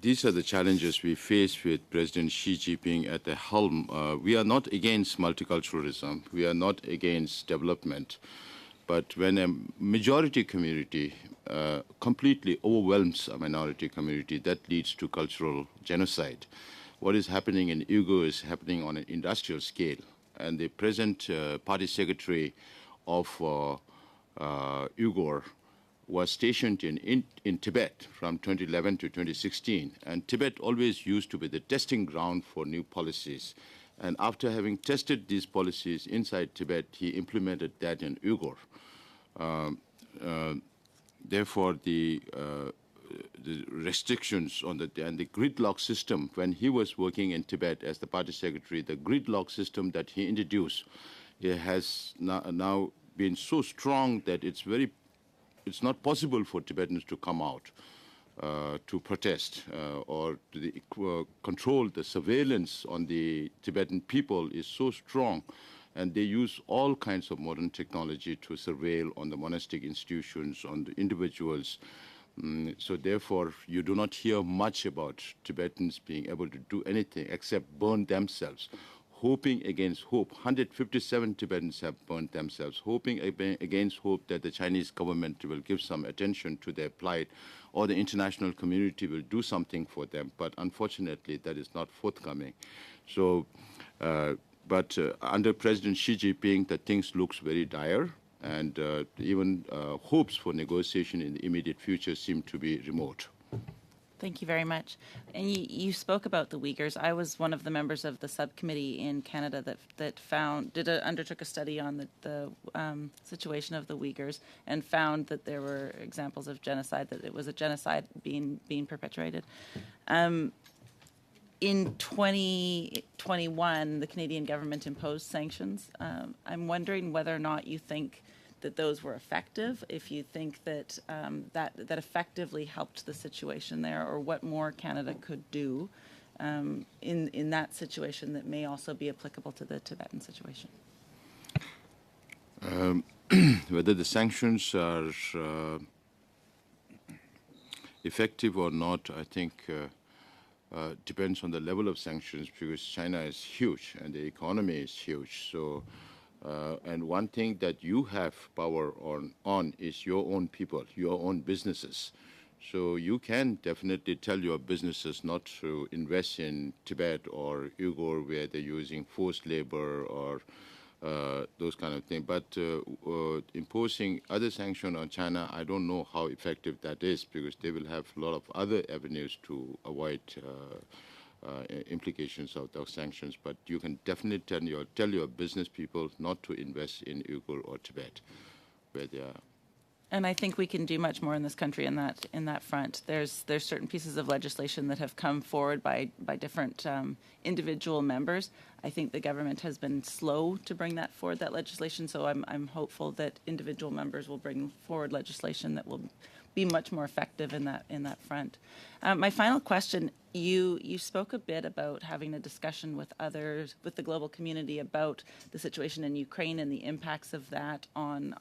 these are the challenges we face with President Xi Jinping at the helm. We are not against multiculturalism. We are not against development. But when a majority community completely overwhelms a minority community, that leads to cultural genocide. What is happening in Uyghur is happening on an industrial scale. And the present party secretary of Uyghur was stationed in Tibet from 2011 to 2016. And Tibet always used to be the testing ground for new policies. And after having tested these policies inside Tibet, he implemented that in Uyghur. Therefore, the restrictions on and the gridlock system, when he was working in Tibet as the party secretary, the gridlock system that he introduced, it has now been so strong that it's not possible for Tibetans to come out to protest or to control. The surveillance on the Tibetan people is so strong, and they use all kinds of modern technology to surveil on the monastic institutions, on the individuals. So therefore, you do not hear much about Tibetans being able to do anything except burn themselves. Hoping against hope, 157 Tibetans have burned themselves, hoping against hope that the Chinese government will give some attention to their plight or the international community will do something for them. But unfortunately, that is not forthcoming. So But under President Xi Jinping, the things looks very dire, and even hopes for negotiation in the immediate future seem to be remote. Thank you very much. And you spoke about the Uyghurs. I was one of the members of the subcommittee in Canada that undertook a study on the situation of the Uyghurs and found that there were examples of genocide, that it was a genocide being perpetrated. In 2021, the Canadian government imposed sanctions. I'm wondering whether or not you think that those were effective, if you think that that effectively helped the situation there, or what more Canada could do in that situation that may also be applicable to the Tibetan situation. Whether the sanctions are effective or not, I think depends on the level of sanctions, because China is huge and the economy is huge. So. And one thing that you have power on is your own people, your own businesses. So you can definitely tell your businesses not to invest in Tibet or Uyghur where they're using forced labor or those kind of things. But imposing other sanctions on China, I don't know how effective that is, because they will have a lot of other avenues to avoid implications of those sanctions, but you can definitely tell your business people not to invest in Uyghur or Tibet, where they are. And I think we can do much more in this country in that front. There's certain pieces of legislation that have come forward by different individual members. I think the government has been slow to bring that legislation. So I'm hopeful that individual members will bring forward legislation that will be much more effective in that front. My final question: you spoke a bit about having a discussion with the global community about the situation in Ukraine and the impacts of that on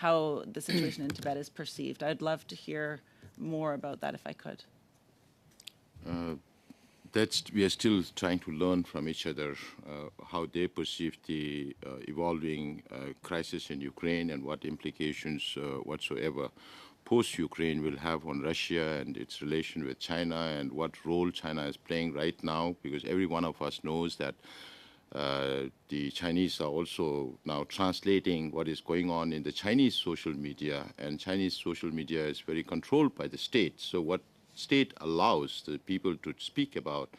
how the situation in Tibet is perceived. I'd love to hear more about that if I could. We are still trying to learn from each other how they perceive the evolving crisis in Ukraine and what implications whatsoever post-Ukraine will have on Russia and its relation with China, and what role China is playing right now, because every one of us knows that the Chinese are also now translating what is going on in the Chinese social media, and Chinese social media is very controlled by the state. So what state allows the people to speak about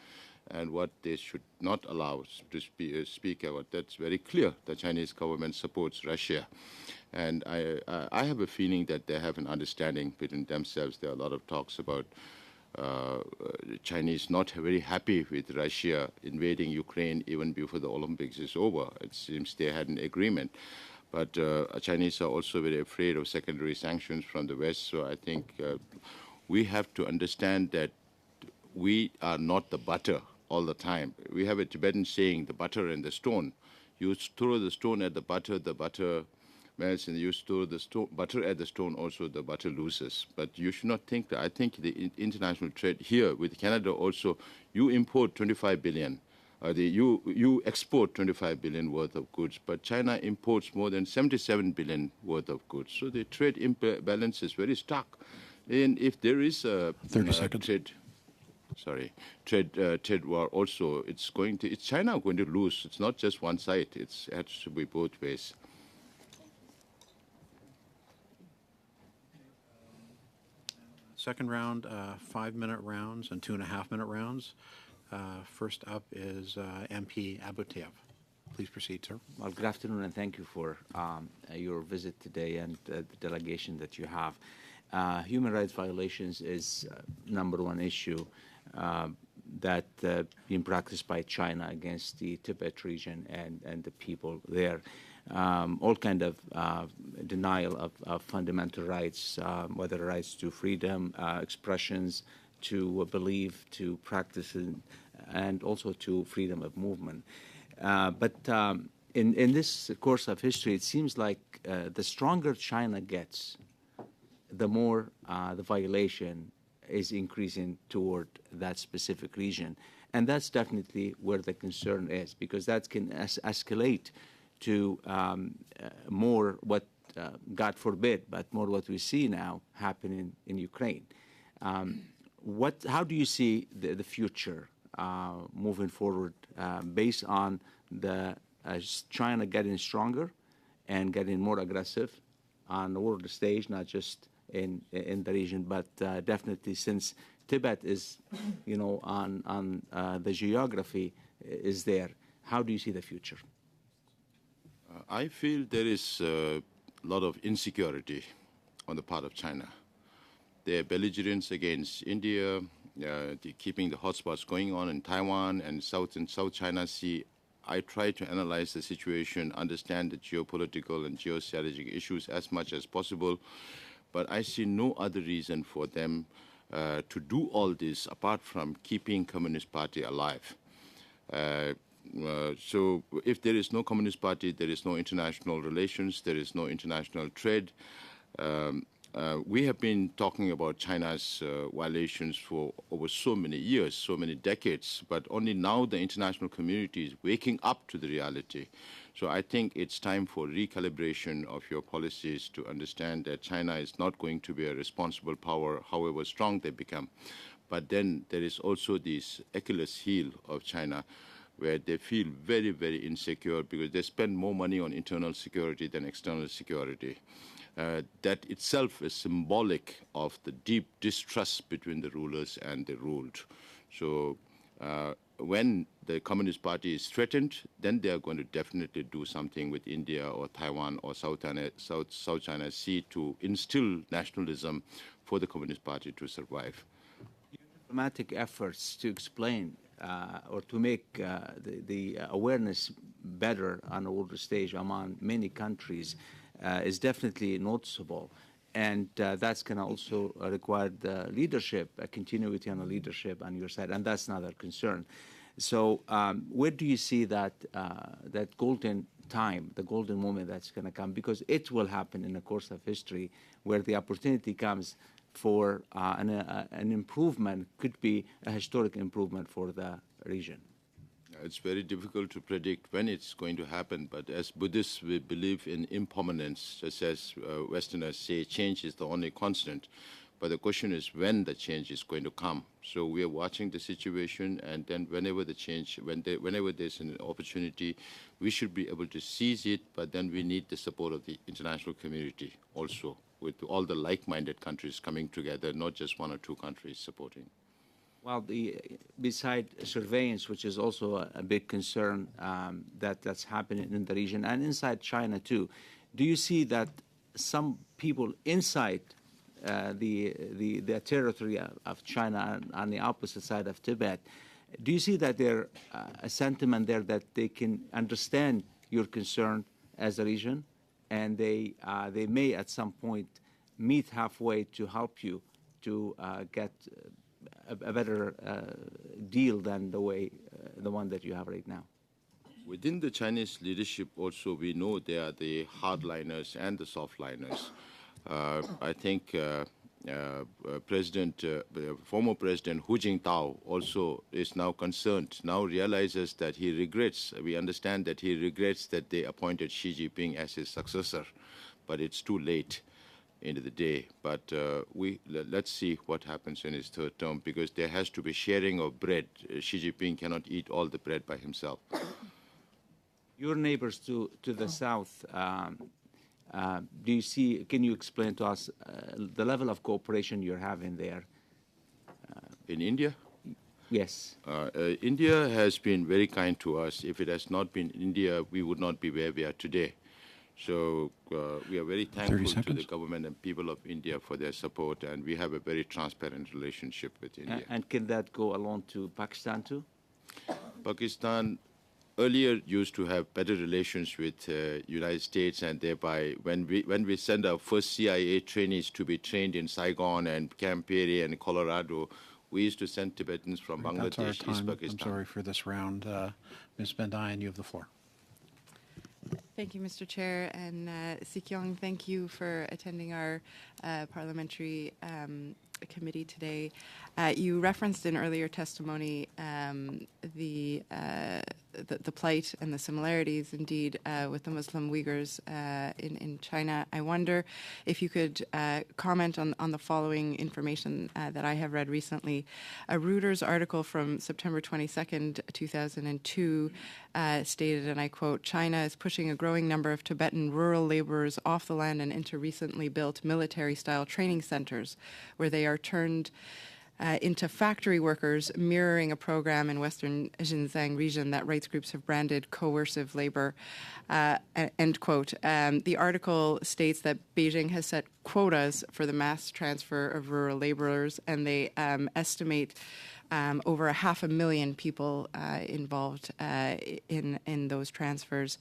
and what they should not allow to speak about, that's very clear. The Chinese government supports Russia. And I have a feeling that they have an understanding between themselves. There are a lot of talks about Chinese not very happy with Russia invading Ukraine even before the Olympics is over. It seems they had an agreement. But Chinese are also very afraid of secondary sanctions from the West. So I think we have to understand that we are not the butter all the time. We have a Tibetan saying, the butter and the stone. You throw the stone at the butter melts, and you throw the butter at the stone, also the butter loses. But you should not think that. I think the international trade here with Canada also, you import 25 billion. You export 25 billion worth of goods, but China imports more than 77 billion worth of goods. So the trade imbalance is very stark. And if there is a 30 seconds. trade war also, it's China going to lose. It's not just one side. It has to be both ways. Second round, 5-minute rounds and 2.5-minute rounds. First up is MP Abutiev. Please proceed, sir. Well, good afternoon, and thank you for your visit today and the delegation that you have. Human rights violations is number one issue that being practiced by China against the Tibet region and the people there. All kind of denial of fundamental rights, whether rights to freedom, expressions, to believe, to practice, and also to freedom of movement. But in this course of history, it seems like the stronger China gets, the more the violation is increasing toward that specific region. And that's definitely where the concern is, because that can escalate to more what, God forbid, but more what we see now happening in Ukraine. How do you see the future moving forward based on the China getting stronger and getting more aggressive on the world stage, not just in the region, but definitely since Tibet is, on the geography is there. How do you see the future? I feel there is a lot of insecurity on the part of China. Their belligerence against India, keeping the hotspots going on in Taiwan and South China Sea. I try to analyze the situation, understand the geopolitical and geostrategic issues as much as possible, but I see no other reason for them to do all this apart from keeping Communist Party alive. So if there is no Communist Party, there is no international relations, there is no international trade. We have been talking about China's violations for over so many years, so many decades, but only now the international community is waking up to the reality. So I think it's time for recalibration of your policies to understand that China is not going to be a responsible power, however strong they become. But then there is also this Achilles heel of China, where they feel very, very insecure because they spend more money on internal security than external security. That itself is symbolic of the deep distrust between the rulers and the ruled. So when the Communist Party is threatened, then they are going to definitely do something with India or Taiwan or South China Sea to instill nationalism for the Communist Party to survive. Diplomatic efforts to explain or to make the awareness better on the world stage among many countries is definitely noticeable. And that's going to also require the leadership, a continuity on the leadership on your side, and that's another concern. So where do you see that golden time, the golden moment that's going to come? Because it will happen in the course of history where the opportunity comes for an improvement, could be a historic improvement for the region. It's very difficult to predict when it's going to happen, but as Buddhists, we believe in impermanence. Just as Westerners say, change is the only constant. But the question is when the change is going to come. So we are watching the situation, and then whenever there's an opportunity, we should be able to seize it, but then we need the support of the international community also, with all the like-minded countries coming together, not just one or two countries supporting. Well, beside surveillance, which is also a big concern that's happening in the region and inside China too, do you see that some people inside the territory of China on the opposite side of Tibet, do you see that there a sentiment there that they can understand your concern as a region, and they may at some point meet halfway to help you to get a better deal than the one that you have right now? Within the Chinese leadership also, we know there are the hardliners and the softliners. I think former President Hu Jintao also is now concerned, now realizes that he regrets, we understand that he regrets that they appointed Xi Jinping as his successor, but it's too late end of the day. But let's see what happens in his third term, because there has to be sharing of bread. Xi Jinping cannot eat all the bread by himself. Your neighbors to the south, do you see, can you explain to us the level of cooperation you're having there? In India? Yes. India has been very kind to us. If it has not been India, we would not be where we are today. So we are very thankful to the government and people of India for their support, and we have a very transparent relationship with India. And can that go along to Pakistan too? Pakistan earlier used to have better relations with United States, and thereby when we send our first CIA trainees to be trained in Saigon and Camp Peary and Colorado, we used to send Tibetans from Bangladesh, East Pakistan. I'm sorry for this round. Ms. Bendayan, you have the floor. Thank you, Mr. Chair, and Sikyong, thank you for attending our parliamentary committee today. You referenced in earlier testimony the the plight and the similarities, indeed, with the Muslim Uyghurs in China. I wonder if you could comment on the following information that I have read recently. A Reuters article from September 22nd, 2002 stated, and I quote, "China is pushing a growing number of Tibetan rural laborers off the land and into recently built military-style training centers, where they are turned into factory workers, mirroring a program in western Xinjiang region that rights groups have branded coercive labor," end quote. The article states that Beijing has set quotas for the mass transfer of rural laborers, and they estimate over 500,000 people involved in those transfers.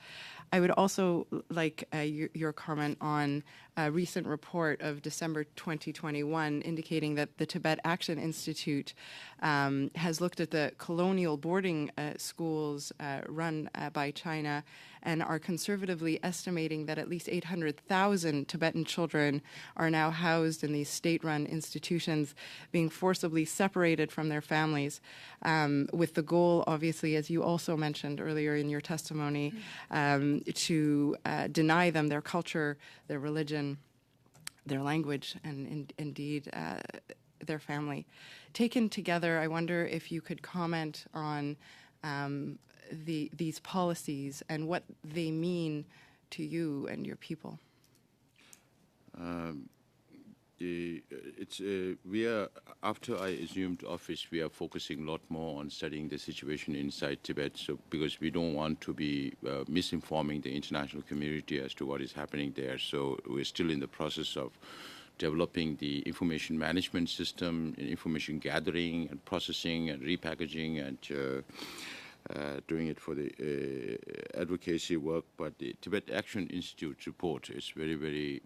I would also like your comment on a recent report of December 2021 indicating that the Tibet Action Institute has looked at the colonial boarding schools run by China and are conservatively estimating that at least 800,000 Tibetan children are now housed in these state-run institutions, being forcibly separated from their families, with the goal, obviously, as you also mentioned earlier in your testimony, to deny them their culture, their religion, their language, and indeed their family. Taken together, I wonder if you could comment on these policies and what they mean to you and your people. After I assumed office, we are focusing a lot more on studying the situation inside Tibet. So because we don't want to be misinforming the international community as to what is happening there. So we're still in the process of developing the information management system, information gathering and processing and repackaging and doing it for the advocacy work. But the Tibet Action Institute report is very, very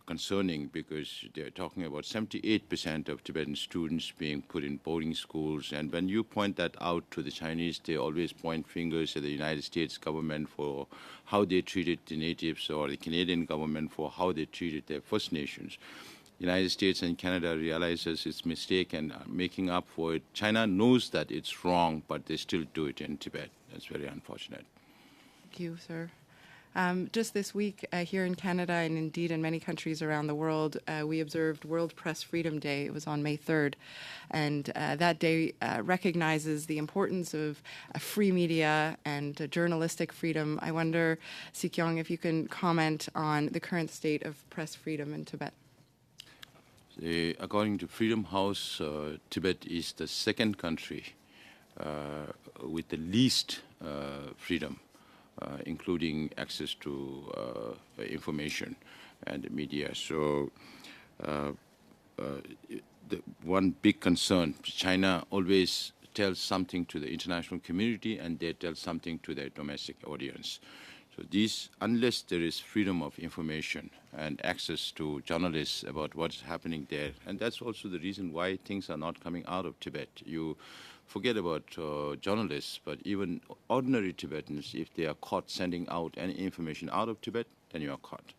concerning because they're talking about 78% of Tibetan students being put in boarding schools. And when you point that out to the Chinese, they always point fingers at the United States government for how they treated the natives or the Canadian government for how they treated their First Nations. United States and Canada realizes its mistake and are making up for it. China knows that it's wrong, but they still do it in Tibet. That's very unfortunate. Thank you, sir. Just this week here in Canada and indeed in many countries around the world, we observed World Press Freedom Day. It was on May 3rd. And that day recognizes the importance of free media and journalistic freedom. I wonder, Sikyong, if you can comment on the current state of press freedom in Tibet. According to Freedom House, Tibet is the second country with the least freedom, including access to information and media. So the one big concern, China always tells something to the international community and they tell something to their domestic audience. So these, unless there is freedom of information and access to journalists about what's happening there, and that's also the reason why things are not coming out of Tibet. You forget about journalists, but even ordinary Tibetans, if they are caught sending out any information out of Tibet, then you are caught.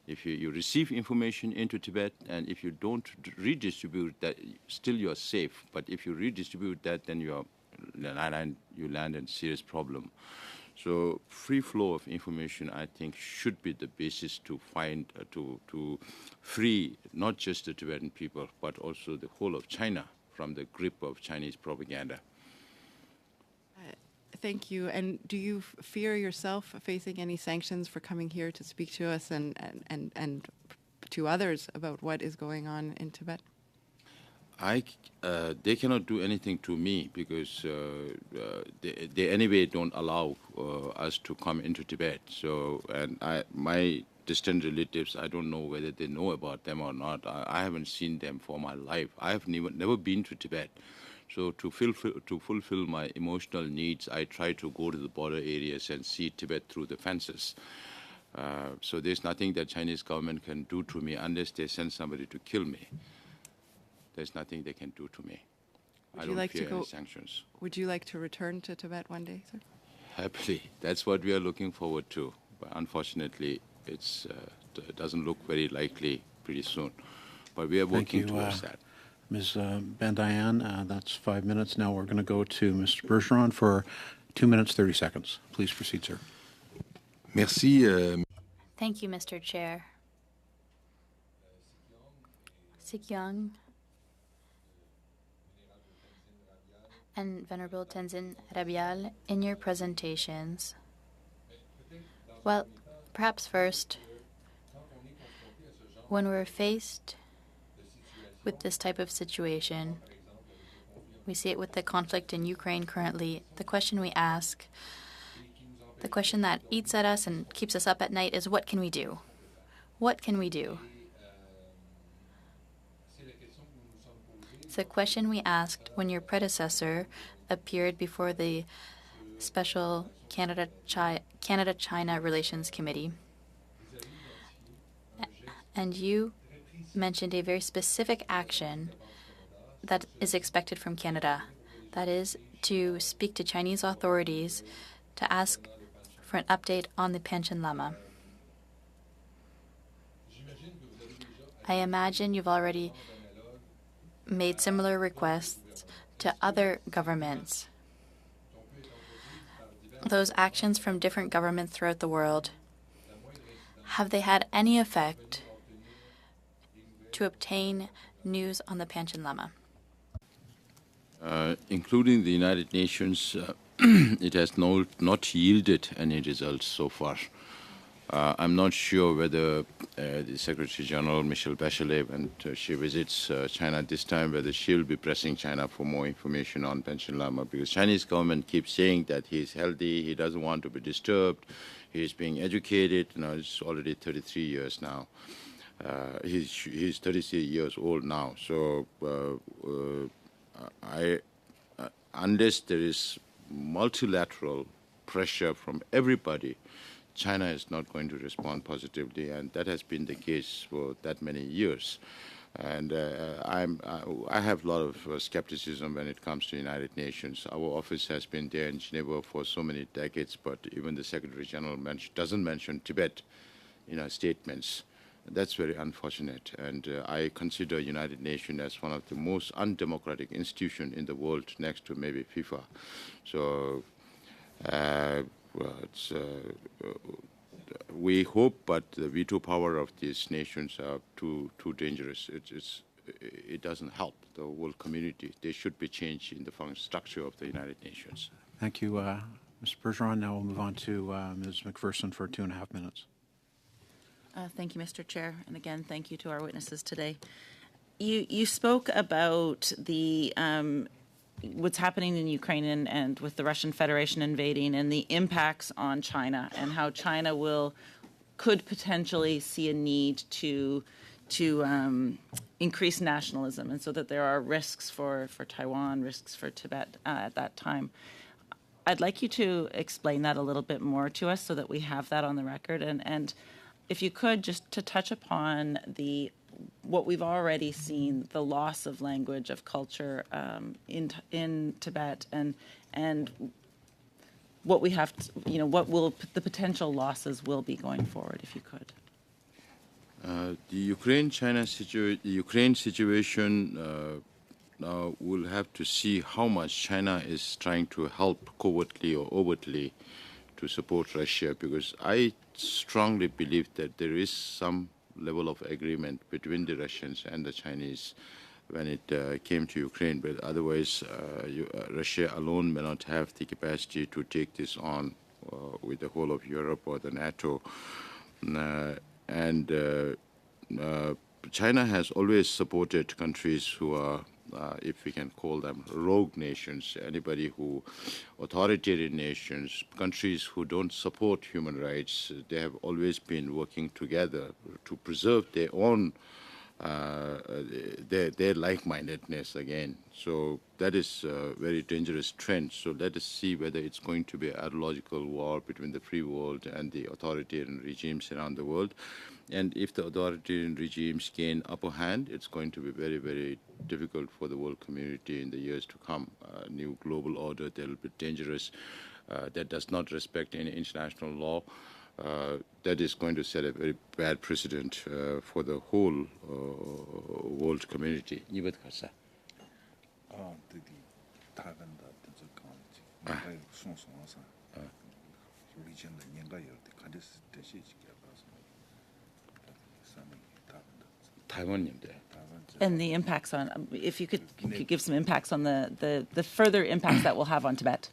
If you receive information into Tibet, and if you don't redistribute that, still you are safe. But if you redistribute that, then you land in serious problem. So free flow of information, I think, should be the basis to find, to free not just the Tibetan people, but also the whole of China from the grip of Chinese propaganda. Thank you. And do you fear yourself facing any sanctions for coming here to speak to us and to others about what is going on in Tibet? They cannot do anything to me because they anyway don't allow us to come into Tibet. So, and my distant relatives, I don't know whether they know about them or not. I haven't seen them for my life. I have never been to Tibet. So to fulfill my emotional needs, I try to go to the border areas and see Tibet through the fences. So there's nothing that Chinese government can do to me unless they send somebody to kill me. There's nothing they can do to me. I don't fear any sanctions. Would you like to return to Tibet one day, sir? Happily. That's what we are looking forward to. But unfortunately, it doesn't look very likely pretty soon. But we are working towards that. Ms. Bandayan, that's 5 minutes. Now we're going to go to Mr. Bergeron for 2 minutes, 30 seconds. Please proceed, sir. Merci. Thank you, Mr. Chair. Sikyong and Venerable Tenzin Rabial, in your presentations, well, perhaps first, when we're faced with this type of situation, we see it with the conflict in Ukraine currently, the question we ask, the question that eats at us and keeps us up at night is, what can we do? What can we do? It's a question we asked when your predecessor appeared before the Special Canada-China Relations Committee. And you mentioned a very specific action that is expected from Canada. That is to speak to Chinese authorities to ask for an update on the Panchen Lama. I imagine you've already made similar requests to other governments. Those actions from different governments throughout the world, have they had any effect to obtain news on the Panchen Lama? Including the United Nations, it has not yielded any results so far. I'm not sure whether the Secretary General, Michelle Bachelet, when she visits China this time, whether she'll be pressing China for more information on Panchen Lama, because Chinese government keeps saying that he's healthy, he doesn't want to be disturbed, he's being educated. Now, it's already 33 years now. He's 33 years old now. So unless there is multilateral pressure from everybody, China is not going to respond positively, and that has been the case for that many years. And I have a lot of skepticism when it comes to the United Nations. Our office has been there in Geneva for so many decades, but even the Secretary General doesn't mention Tibet in her statements. That's very unfortunate, and I consider United Nations as one of the most undemocratic institutions in the world, next to maybe FIFA. So we hope, but the veto power of these nations are too dangerous. It doesn't help the whole community. There should be change in the structure of the United Nations. Thank you, Mr. Bergeron. Now we'll move on to Ms. McPherson for 2.5 minutes. Thank you, Mr. Chair, and again, thank you to our witnesses today. You spoke about the what's happening in Ukraine and with the Russian Federation invading and the impacts on China, and how China could potentially see a need to increase nationalism, and so that there are risks for Taiwan, risks for Tibet at that time. I'd like you to explain that a little bit more to us so that we have that on the record, and if you could, just to touch upon what we've already seen, the loss of language, of culture in Tibet, and what we have to, what will the potential losses will be going forward, if you could. The Ukraine situation, now we'll have to see how much China is trying to help covertly or overtly to support Russia, because I strongly believe that there is some level of agreement between the Russians and the Chinese when it came to Ukraine, but otherwise Russia alone may not have the capacity to take this on with the whole of Europe or the NATO. China has always supported countries who are, if we can call them rogue nations, authoritarian nations, countries who don't support human rights. They have always been working together to preserve their own, their like-mindedness again. So that is a very dangerous trend. So let us see whether it's going to be an ideological war between the free world and the authoritarian regimes around the world. And if the authoritarian regimes gain upper hand, it's going to be very, very difficult for the world community in the years to come. A new global order that will be dangerous, that does not respect any international law. that is going to set a very bad precedent for the whole world community. And the impacts on, if you could give some impacts on the further impacts that will have on Tibet.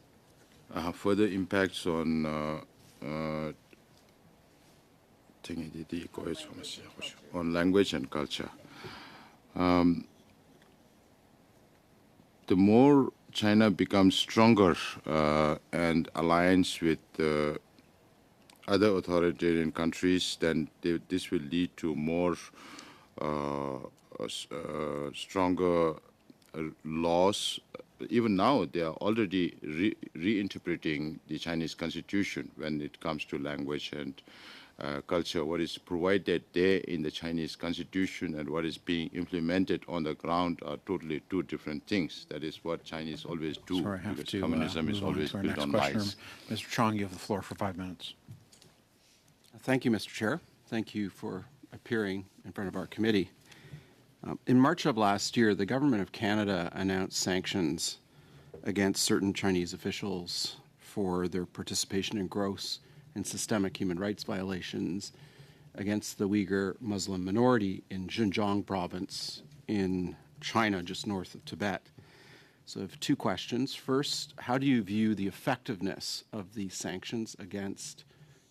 Further impacts on language and culture. The more China becomes stronger and aligns with other authoritarian countries, then this will lead to more stronger laws. Even now, they are already reinterpreting the Chinese constitution when it comes to language and culture. What is provided there in the Chinese constitution and what is being implemented on the ground are totally two different things. That is what Chinese always do. Sorry, I have because to communism is move on always to our built next on question. lies. Mr. Chong, you have the floor for 5 minutes. Thank you, Mr. Chair. Thank you for appearing in front of our committee. In March of last year, the Government of Canada announced sanctions against certain Chinese officials for their participation in gross and systemic human rights violations against the Uyghur Muslim minority in Xinjiang province in China, just north of Tibet. So I have two questions. First, how do you view the effectiveness of these sanctions against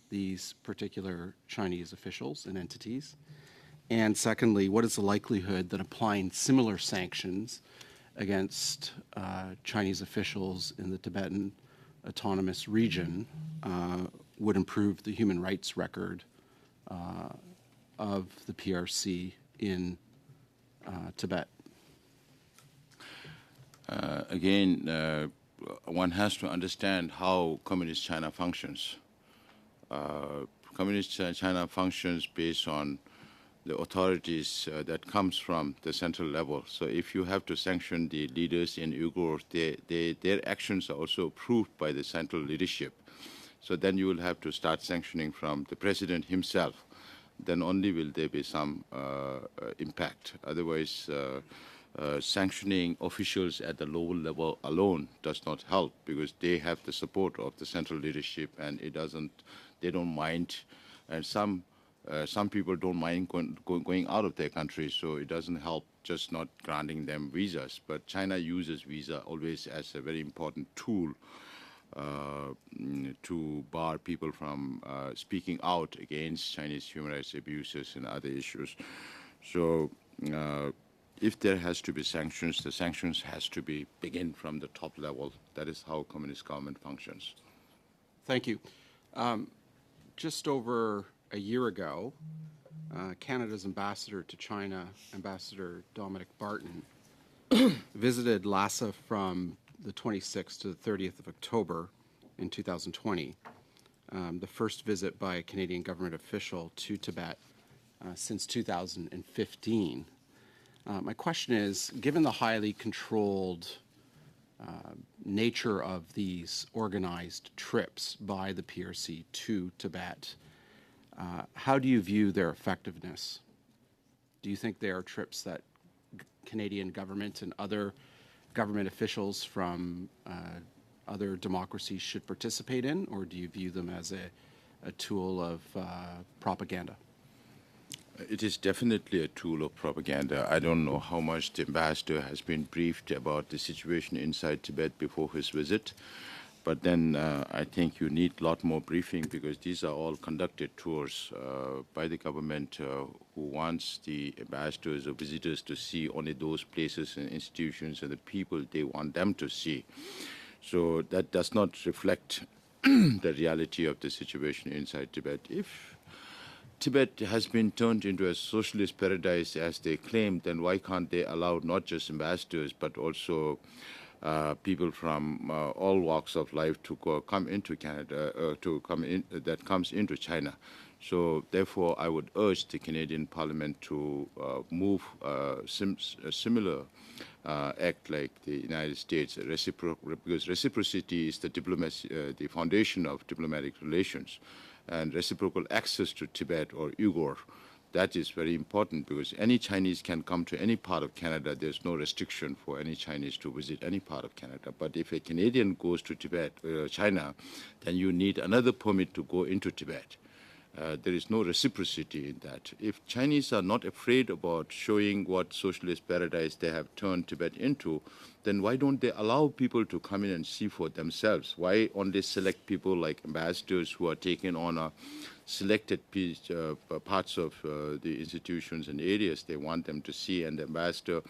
these particular Chinese officials and entities? And secondly, what is the likelihood that applying similar sanctions against Chinese officials in the Tibetan Autonomous Region would improve the human rights record of the PRC in Tibet? Again, one has to understand how Communist China functions. Communist China functions based on the authorities that comes from the central level. So if you have to sanction the leaders in Uyghur, their actions are also approved by the central leadership. So then you will have to start sanctioning from the president himself. Then only will there be some impact. Otherwise, sanctioning officials at the lower level alone does not help because they have the support of the central leadership, and they don't mind, and some people don't mind going out of their country, so it doesn't help just not granting them visas. But China uses visa always as a very important tool to bar people from speaking out against Chinese human rights abuses and other issues. So if there has to be sanctions, the sanctions has to begin from the top level. That is how communist government functions. Thank you. Just over a year ago, Canada's ambassador to China, Ambassador Dominic Barton, visited Lhasa from the 26th to the 30th of October in 2020, the first visit by a Canadian government official to Tibet since 2015. My question is, given the highly controlled nature of these organized trips by the PRC to Tibet, how do you view their effectiveness? Do you think they are trips that Canadian government and other government officials from other democracies should participate in, or do you view them as a tool of propaganda? It is definitely a tool of propaganda. I don't know how much the ambassador has been briefed about the situation inside Tibet before his visit, but then I think you need a lot more briefing because these are all conducted tours by the government who wants the ambassadors or visitors to see only those places and institutions and the people they want them to see. So that does not reflect the reality of the situation inside Tibet. If Tibet has been turned into a socialist paradise as they claim, then why can't they allow not just ambassadors but also people from all walks of life to come into Canada, that comes into China. So therefore, I would urge the Canadian Parliament to move a similar act like the United States, because reciprocity is the foundation of diplomatic relations, and reciprocal access to Tibet or Uyghur. That is very important because any Chinese can come to any part of Canada. There's no restriction for any Chinese to visit any part of Canada. But if a Canadian goes to Tibet, China, then you need another permit to go into Tibet. There is no reciprocity in that. If Chinese are not afraid about showing what socialist paradise they have turned Tibet into, then why don't they allow people to come in and see for themselves? Why only select people like ambassadors who are taking on a selected parts of the institutions and areas they want them to see, and the ambassador,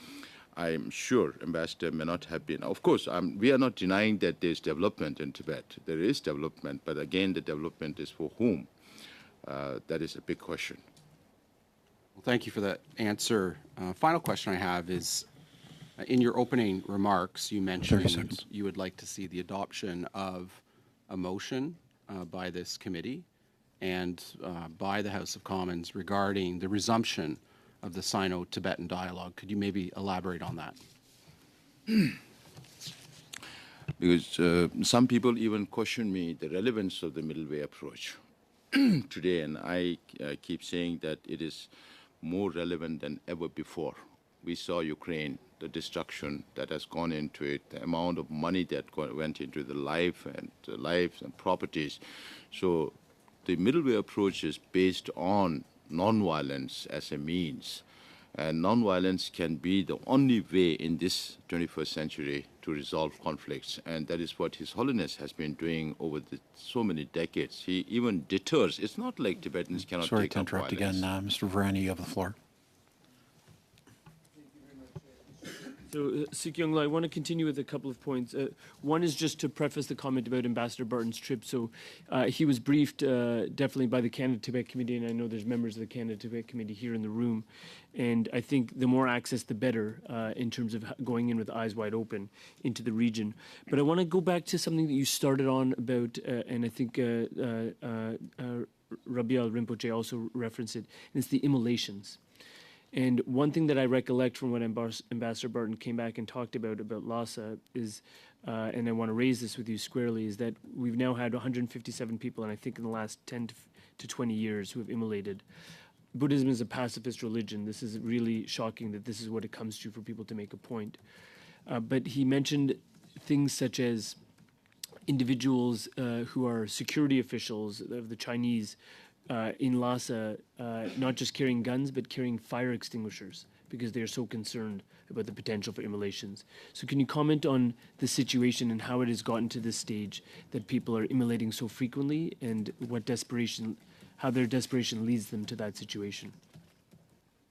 I'm sure ambassador may not have been. Of course, we are not denying that there's development in Tibet. There is development, but again, the development is for whom? That is a big question. Well, thank you for that answer. Final question I have is, in your opening remarks, you mentioned you would like to see the adoption of a motion by this committee and by the House of Commons regarding the resumption of the Sino-Tibetan dialogue. Could you maybe elaborate on that? Because some people even question me the relevance of the middle way approach today, and I keep saying that it is more relevant than ever before. We saw Ukraine, the destruction that has gone into it, the amount of money that went into the lives and properties. So the middle way approach is based on nonviolence as a means. And nonviolence can be the only way in this 21st century to resolve conflicts. And that is what His Holiness has been doing over so many decades. He even deters. It's not like Tibetans cannot Sorry take to up interrupt violence. again. Mr. Varani, you have the floor. So, Sik Young Lo, I want to continue with a couple of points. One is just to preface the comment about Ambassador Barton's trip. So he was briefed definitely by the Canada-Tibet Committee, and I know there's members of the Canada-Tibet Committee here in the room. And I think the more access, the better in terms of going in with eyes wide open into the region. But I want to go back to something that you started on about, and I think Rabiel Rinpoche also referenced it, and it's the immolations. And one thing that I recollect from when Ambassador Barton came back and talked about Lhasa is, and I want to raise this with you squarely, is that we've now had 157 people, and I think in the last 10 to 20 years, who have immolated. Buddhism is a pacifist religion. This is really shocking that this is what it comes to for people to make a point. But he mentioned things such as individuals who are security officials of the Chinese in Lhasa, not just carrying guns, but carrying fire extinguishers because they are so concerned about the potential for immolations. So can you comment on the situation and how it has gotten to this stage that people are immolating so frequently, and how their desperation leads them to that situation?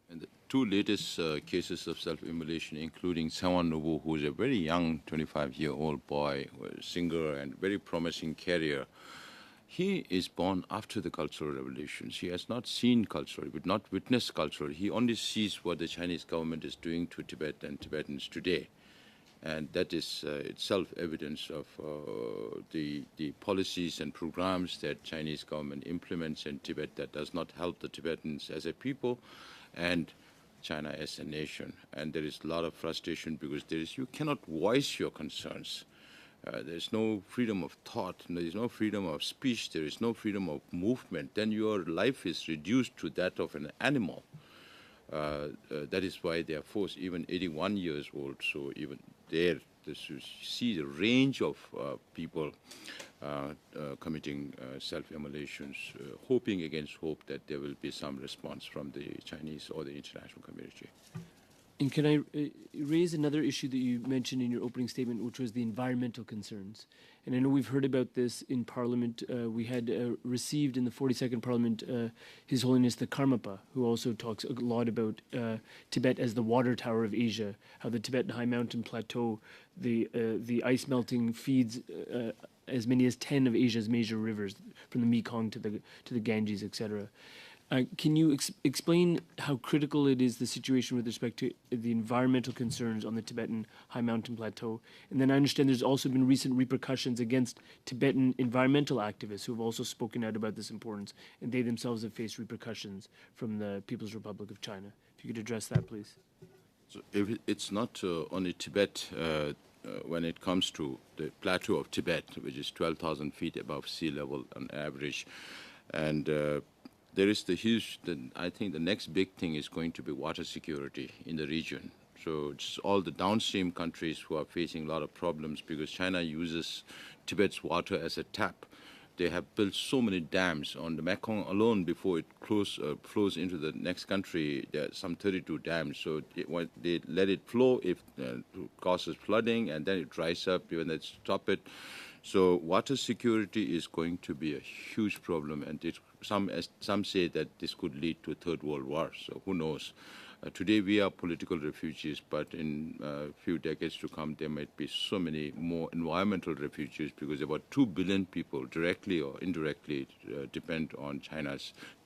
And the two latest cases of self-immolation, including Sawan Nubu, who is a very young 25-year-old boy, a singer and very promising career. He is born after the Cultural Revolutions. He has not seen culture, but not witnessed culture. He only sees what the Chinese government is doing to Tibet and Tibetans today. And that is itself evidence of the policies and programs that Chinese government implements in Tibet that does not help the Tibetans as a people and China as a nation. And there is a lot of frustration because you cannot voice your concerns. There's no freedom of thought, there is no freedom of speech, there is no freedom of movement. Then your life is reduced to that of an animal. That is why they are forced, even 81 years old. So even there, you see the range of people committing self-immolations, hoping against hope that there will be some response from the Chinese or the international community. And can I raise another issue that you mentioned in your opening statement, which was the environmental concerns? And I know we've heard about this in Parliament. We had received in the 42nd Parliament His Holiness the Karmapa, who also talks a lot about Tibet as the water tower of Asia, how the Tibetan High Mountain Plateau, the ice melting feeds as many as 10 of Asia's major rivers, from the Mekong to the Ganges, etc. Can you explain how critical it is, the situation with respect to the environmental concerns on the Tibetan High Mountain Plateau? And then I understand there's also been recent repercussions against Tibetan environmental activists who have also spoken out about this importance, and they themselves have faced repercussions from the People's Republic of China. If you could address that, please. So if it's not only Tibet when it comes to the plateau of Tibet, which is 12,000 feet above sea level on average, and there is I think the next big thing is going to be water security in the region. So it's all the downstream countries who are facing a lot of problems because China uses Tibet's water as a tap. They have built so many dams on the Mekong alone before it flows into the next country. There are some 32 dams. So they let it flow, if it causes flooding, and then it dries up when they stop it. So water security is going to be a huge problem, and some say that this could lead to a third world war. So who knows? Today we are political refugees, but in a few decades to come, there might be so many more environmental refugees because about 2 billion people, directly or indirectly, depend on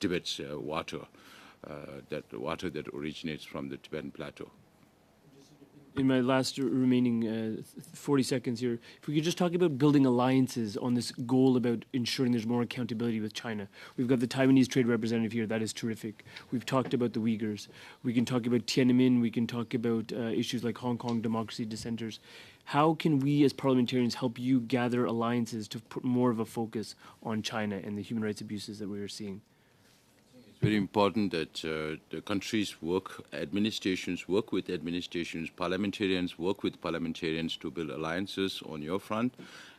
Tibet's water, that water that originates from the Tibetan Plateau. In my last remaining 40 seconds here, if we could just talk about building alliances on this goal about ensuring there's more accountability with China. We've got the Taiwanese trade representative here. That is terrific. We've talked about the Uyghurs. We can talk about Tiananmen. We can talk about issues like Hong Kong democracy dissenters. How can we as parliamentarians help you gather alliances to put more of a focus on China and the human rights abuses that we are seeing? Very important that the countries administrations work with administrations, parliamentarians work with parliamentarians to build alliances on your front,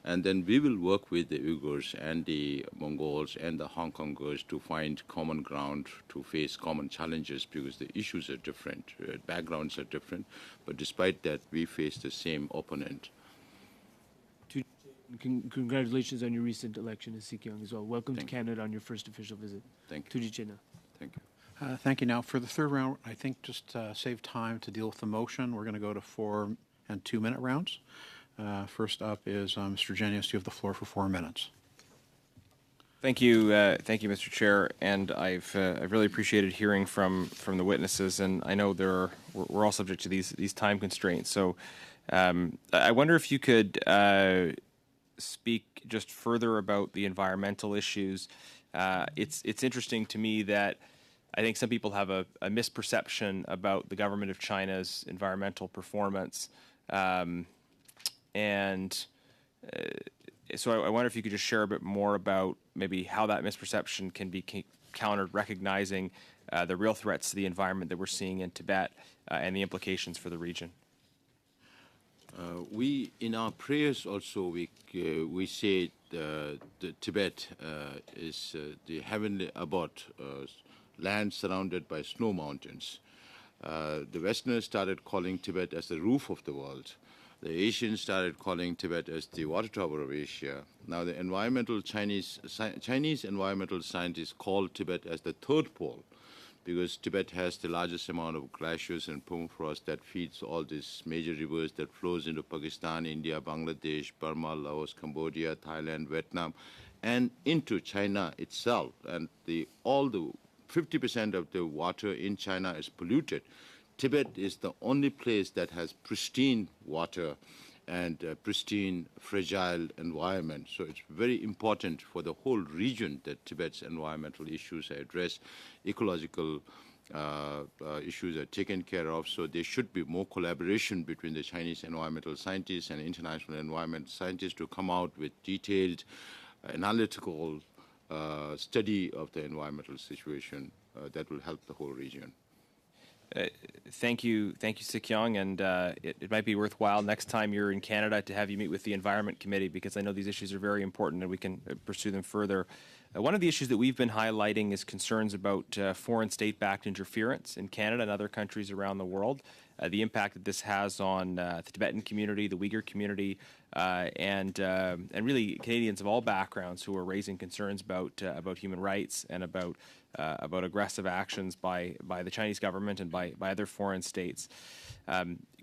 and then we will work with the Uyghurs and the Mongols and the Hong Kongers to find common ground to face common challenges because the issues are different, backgrounds are different, but despite that, we face the same opponent. Congratulations on your recent election as Sikyong as well. Welcome to Canada on your first official visit. Thank you. Thank you. Thank you. Now, for the third round, I think just save time to deal with the motion. We're going to go to 4 and 2 minute rounds. First up is Mr. Genius. You have the floor for 4 minutes. Thank you, Mr. Chair. And I've really appreciated hearing from the witnesses. And I know we're all subject to these time constraints. So I wonder if you could speak just further about the environmental issues. It's interesting to me that I think some people have a misperception about the government of China's environmental performance. So I wonder if you could just share a bit more about maybe how that misperception can be countered, recognizing the real threats to the environment that we're seeing in Tibet and the implications for the region. We, in our prayers also, we say the Tibet is the heavenly abode, land surrounded by snow mountains. The Westerners started calling Tibet as the roof of the world. The Asians started calling Tibet as the water tower of Asia. Now the Chinese environmental scientists call Tibet as the third pole, because Tibet has the largest amount of glaciers and permafrost that feeds all these major rivers that flows into Pakistan, India, Bangladesh, Burma, Laos, Cambodia, Thailand, Vietnam, and into China itself. And all the 50% of the water in China is polluted. Tibet is the only place that has pristine water and pristine, fragile environment. So it's very important for the whole region that Tibet's environmental issues are addressed, ecological issues are taken care of. So there should be more collaboration between the Chinese environmental scientists and international environmental scientists to come out with detailed analytical study of the environmental situation that will help the whole region. Thank you, Sikyong, and it might be worthwhile next time you're in Canada to have you meet with the Environment Committee, because I know these issues are very important and we can pursue them further. One of the issues that we've been highlighting is concerns about foreign state-backed interference in Canada and other countries around the world, the impact that this has on the Tibetan community, the Uyghur community, and really Canadians of all backgrounds who are raising concerns about human rights and about aggressive actions by the Chinese government and by other foreign states.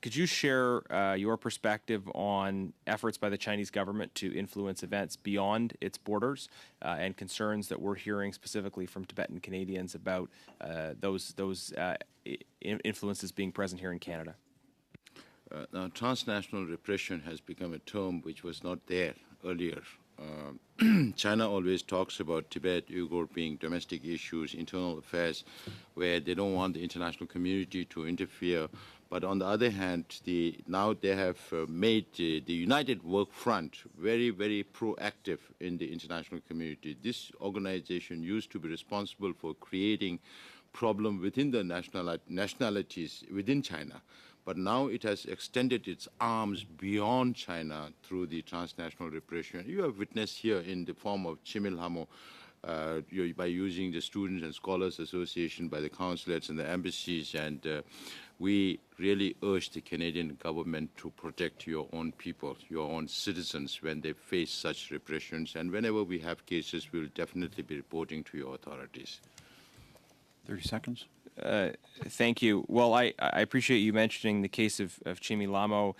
could you share your perspective on efforts by the Chinese government to influence events beyond its borders and concerns that we're hearing specifically from Tibetan Canadians about those influences being present here in Canada? Now, transnational repression has become a term which was not there earlier. China always talks about Tibet, Uyghur being domestic issues, internal affairs, where they don't want the international community to interfere. But on the other hand, now they have made the United Work Front very, very proactive in the international community. This organization used to be responsible for creating problem within the nationalities within China. But now it has extended its arms beyond China through the transnational repression. You have witnessed here in the form of Chimilhamo, by using the Students and Scholars Association, by the consulates and the embassies, and we really urge the Canadian government to protect your own people, your own citizens when they face such repressions. And whenever we have cases, we'll definitely be reporting to your authorities. 30 seconds. Thank you. Well, I appreciate you mentioning the case of Chimilhamo.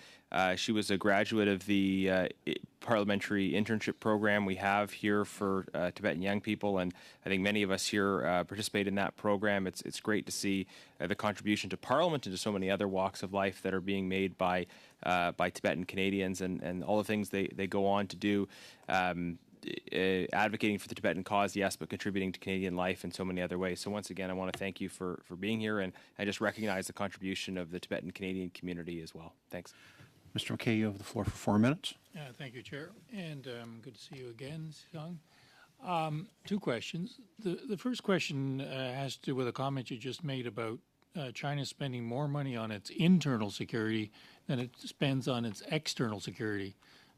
She was a graduate of the parliamentary internship program we have here for Tibetan young people, and I think many of us here participate in that program. It's great to see the contribution to Parliament and to so many other walks of life that are being made by Tibetan Canadians and all the things they go on to do. Advocating for the Tibetan cause, yes, but contributing to Canadian life in so many other ways. So once again, I want to thank you for being here, and I just recognize the contribution of the Tibetan Canadian community as well. Thanks. Mr. McKay, you have the floor for 4 minutes. Thank you, Chair, and good to see you again, Sung. 2 questions. The first question has to do with a comment you just made about China spending more money on its internal security than it spends on its external security.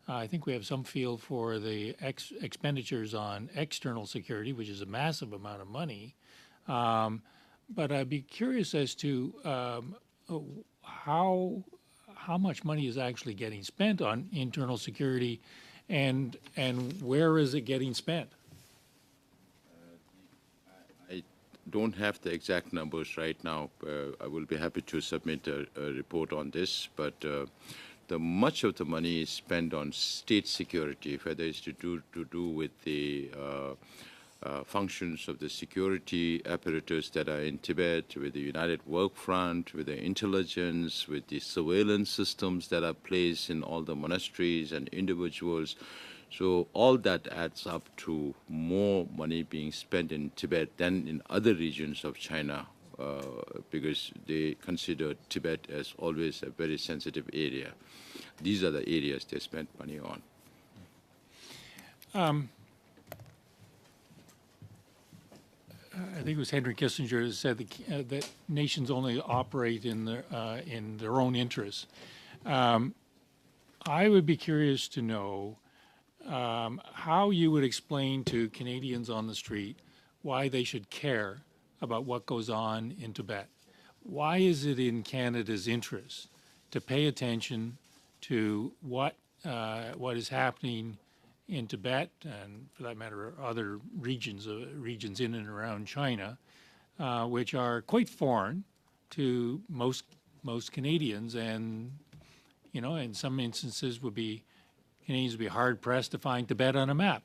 I think we have some feel for the expenditures on external security, which is a massive amount of money. But I'd be curious as to how much money is actually getting spent on internal security, and where is it getting spent? I don't have the exact numbers right now. I will be happy to submit a report on this, but much of the money is spent on state security, whether it's to do with the functions of the security apparatus that are in Tibet, with the United Work Front, with the intelligence, with the surveillance systems that are placed in all the monasteries and individuals. So all that adds up to more money being spent in Tibet than in other regions of China, because they consider Tibet as always a very sensitive area. These are the areas they spend money on. I think it was Henry Kissinger who said that nations only operate in their own interests. I would be curious to know how you would explain to Canadians on the street why they should care about what goes on in Tibet. Why is it in Canada's interest to pay attention to what is happening in Tibet, and for that matter, other regions in and around China, which are quite foreign to most Canadians, and in some instances Canadians would be hard pressed to find Tibet on a map.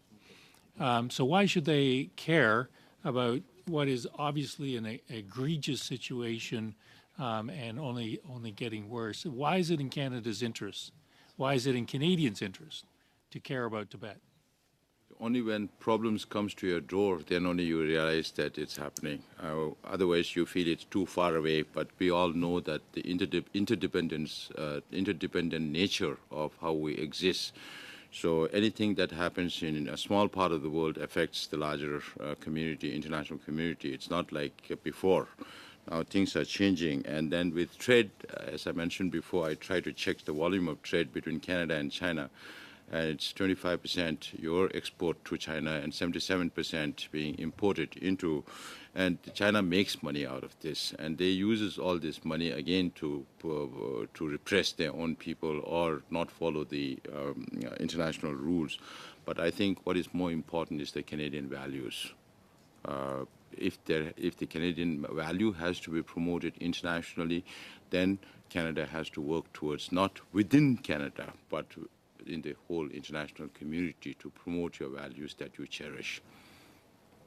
So why should they care about what is obviously an egregious situation and only getting worse? Why is it in Canada's interest? Why is it in Canadians' interest to care about Tibet? Only when problems comes to your door, then only you realize that it's happening. Otherwise, you feel it's too far away. But we all know that the interdependent nature of how we exist. So anything that happens in a small part of the world affects the larger community, international community. It's not like before. Now things are changing. And then with trade, as I mentioned before, I try to check the volume of trade between Canada and China. And it's 25% your export to China and 77% being imported into. And China makes money out of this. And they uses all this money again to repress their own people or not follow the international rules. But I think what is more important is the Canadian values. if the Canadian value has to be promoted internationally, then Canada has to work towards not within Canada, but in the whole international community to promote your values that you cherish.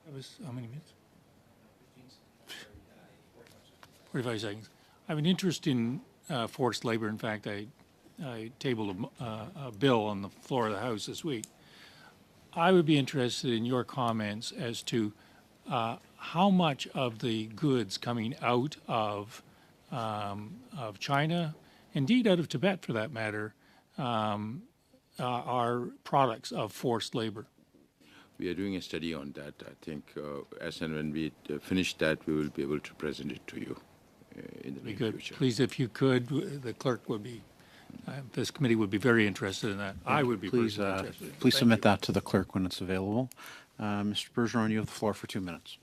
That was how many minutes? 45 seconds. I have an interest in forced labor. In fact, I tabled a bill on the floor of the House this week. I would be interested in your comments as to how much of the goods coming out of China, indeed out of Tibet for that matter, are products of forced labor. We are doing a study on that. I think as and when we finish that, we will be able to present it to you in the near future. Please, if you could, the clerk would be, this committee would be very interested in that. I would be personally interested. Please submit that to the clerk when it's available. Mr. Bergeron, you have the floor for 2 minutes.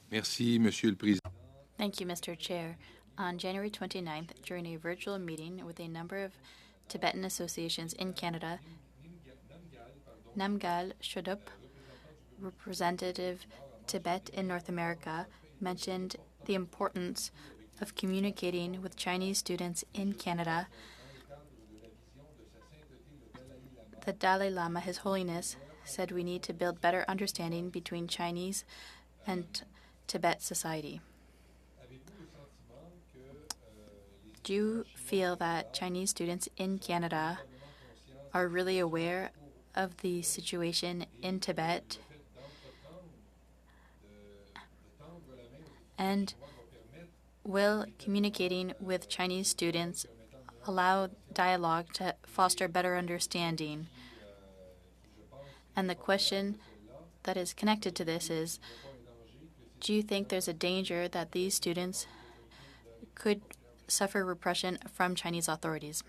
Merci, Monsieur le Président. Thank you, Mr. Chair. On January 29th, during a virtual meeting with a number of Tibetan associations in Canada, Namgyal Shodop, representative Tibet in North America, mentioned the importance of communicating with Chinese students in Canada. The Dalai Lama, His Holiness, said we need to build better understanding between Chinese and Tibet society. Do you feel that Chinese students in Canada are really aware of the situation in Tibet? And will communicating with Chinese students allow dialogue to foster better understanding? And the question that is connected to this is, do you think there's a danger that these students could suffer repression from Chinese authorities?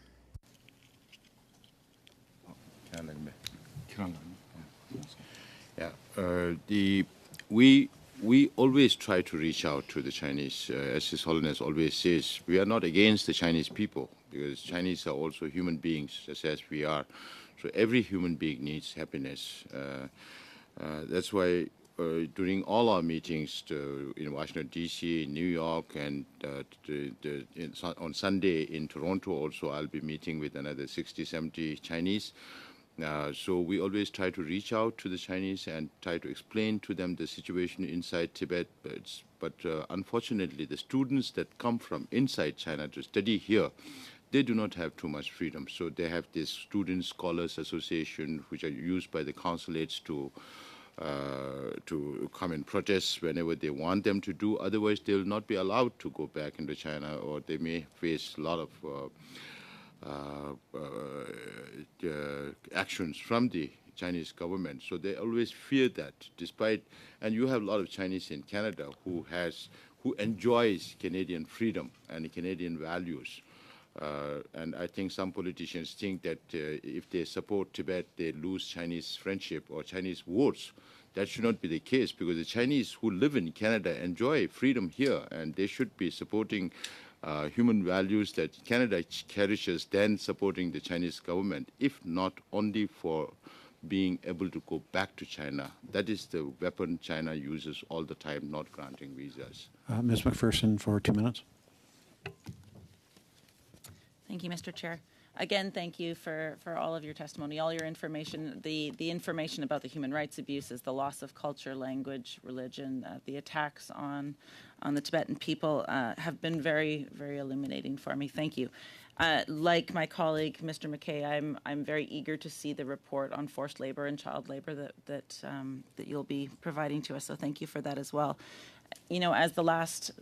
Yeah, we always try to reach out to the Chinese. As His Holiness always says, we are not against the Chinese people, because Chinese are also human beings, just as we are. So every human being needs happiness. That's why during all our meetings in Washington, D.C., in New York, and on Sunday in Toronto also, I'll be meeting with another 60, 70 Chinese. So we always try to reach out to the Chinese and try to explain to them the situation inside Tibet. But unfortunately, the students that come from inside China to study here, they do not have too much freedom. So they have this Student Scholars Association, which are used by the consulates to come and protest whenever they want them to do. Otherwise, they will not be allowed to go back into China, or they may face a lot of actions from the Chinese government. So they always fear that, despite, and you have a lot of Chinese in Canada who enjoys Canadian freedom and Canadian values. And I think some politicians think that if they support Tibet, they lose Chinese friendship or Chinese votes. That should not be the case, because the Chinese who live in Canada enjoy freedom here, and they should be supporting human values that Canada cherishes, then supporting the Chinese government, if not only for being able to go back to China. That is the weapon China uses all the time, not granting visas. Ms. McPherson for 2 minutes. Thank you, Mr. Chair. Again, thank you for all of your testimony, all your information, the information about the human rights abuses, the loss of culture, language, religion, the attacks on the Tibetan people have been very, very illuminating for me. Thank you. Like my colleague, Mr. McKay, I'm very eager to see the report on forced labor and child labor that you'll be providing to us. So thank you for that as well. You know, as the last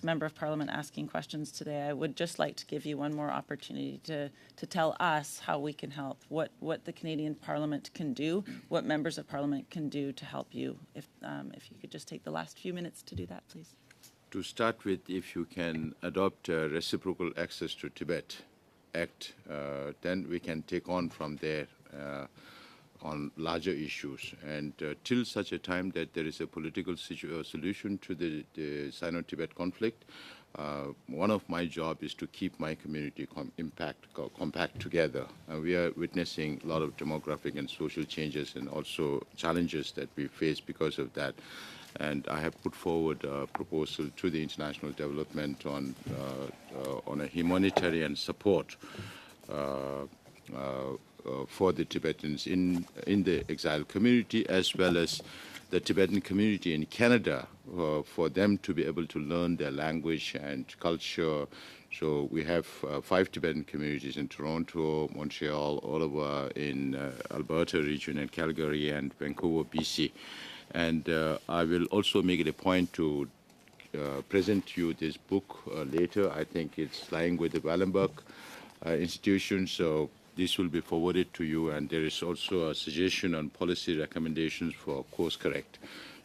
member of Parliament asking questions today, I would just like to give you one more opportunity to tell us how we can help, what the Canadian Parliament can do, what members of Parliament can do to help you. If you could just take the last few minutes to do that, please. To start with, if you can adopt a Reciprocal Access to Tibet Act, then we can take on from there on larger issues. And till such a time that there is a political solution to the Sino-Tibet conflict, one of my job is to keep my community compact together. We are witnessing a lot of demographic and social changes and also challenges that we face because of that. And I have put forward a proposal to the international development on a humanitarian support for the Tibetans in the exile community, as well as the Tibetan community in Canada, for them to be able to learn their language and culture. So we have 5 Tibetan communities in Toronto, Montreal, Ottawa, in Alberta region, and Calgary, and Vancouver, BC. And I will also make it a point to present to you this book later. I think it's lying with the Wallenberg institution, so this will be forwarded to you. And there is also a suggestion on policy recommendations for course correct.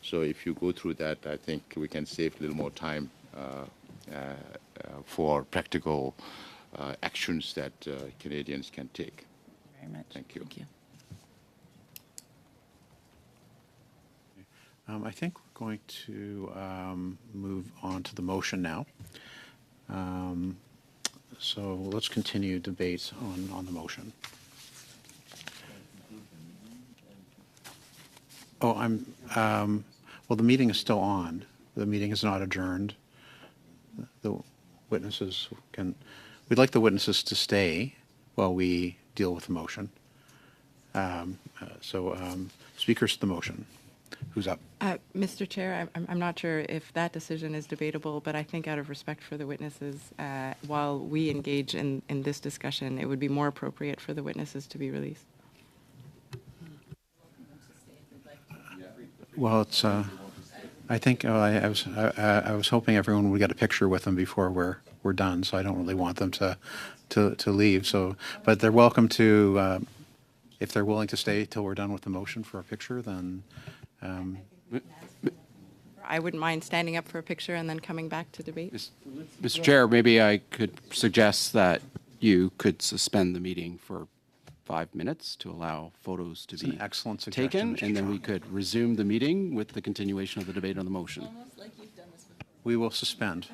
So if you go through that, I think we can save a little more time for practical actions that Canadians can take. Very much. Thank you. Thank you. I think we're going to move on to the motion now. So let's continue debate on the motion. Oh, well, the meeting is still on. The meeting is not adjourned. The witnesses we'd like the witnesses to stay while we deal with the motion. Speakers to the motion. Who's up? Mr. Chair, I'm not sure if that decision is debatable, but I think out of respect for the witnesses, while we engage in this discussion, it would be more appropriate for the witnesses to be released. Well, it's. I think I was hoping everyone would get a picture with them before we're done. So I don't really want them to leave. So, but they're welcome to. If they're willing to stay till we're done with the motion for a picture, then. I wouldn't mind standing up for a picture and then coming back to debate. Mr. Chair, maybe I could suggest that you could suspend the meeting for 5 minutes to allow photos to be an excellent suggestion, taken, Mr. and then Chong. we could resume the meeting with the continuation of the debate on the motion. We will suspend.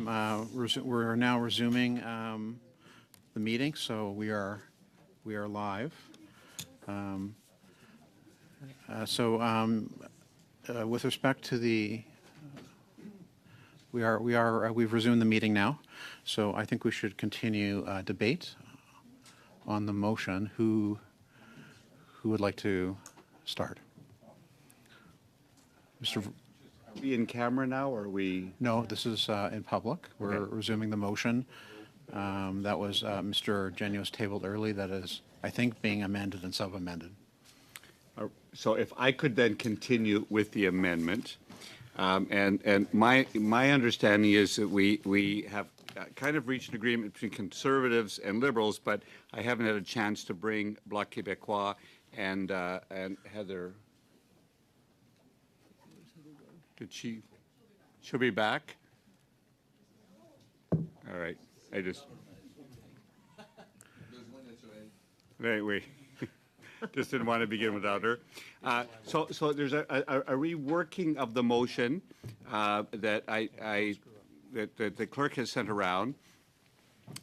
we're now resuming the meeting, so we are live. With respect to the, we've resumed the meeting now, so I think we should continue debate on the motion. Who would like to start? Mr. Are we in camera now, or are we? No, this is in public. We're resuming the motion. That was Mr. Genuis tabled early. That is, I think, being amended and sub-amended. So if I could then continue with the amendment, and my understanding is that we have kind of reached an agreement between Conservatives and Liberals, but I haven't had a chance to bring Bloc Québécois and Heather. She'll be back? All right. Wait. Just didn't want to begin without her. So there's a reworking of the motion that that the clerk has sent around,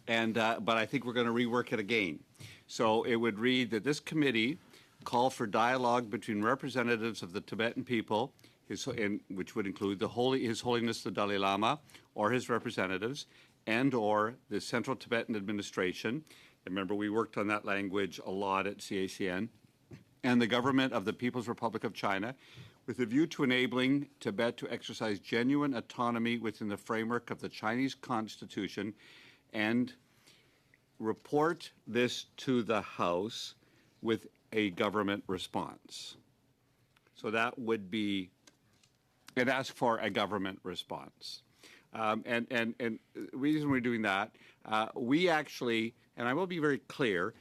but I think we're going to rework it again. So it would read that this committee call for dialogue between representatives of the Tibetan people, which would include His Holiness the Dalai Lama or his representatives, and/or the Central Tibetan Administration. Remember, we worked on that language a lot at CACN, and the government of the People's Republic of China, with a view to enabling Tibet to exercise genuine autonomy within the framework of the Chinese Constitution, and report this to the House with a government response. So that would be, and ask for a government response. And the reason we're doing that, we actually, and I will be very clear,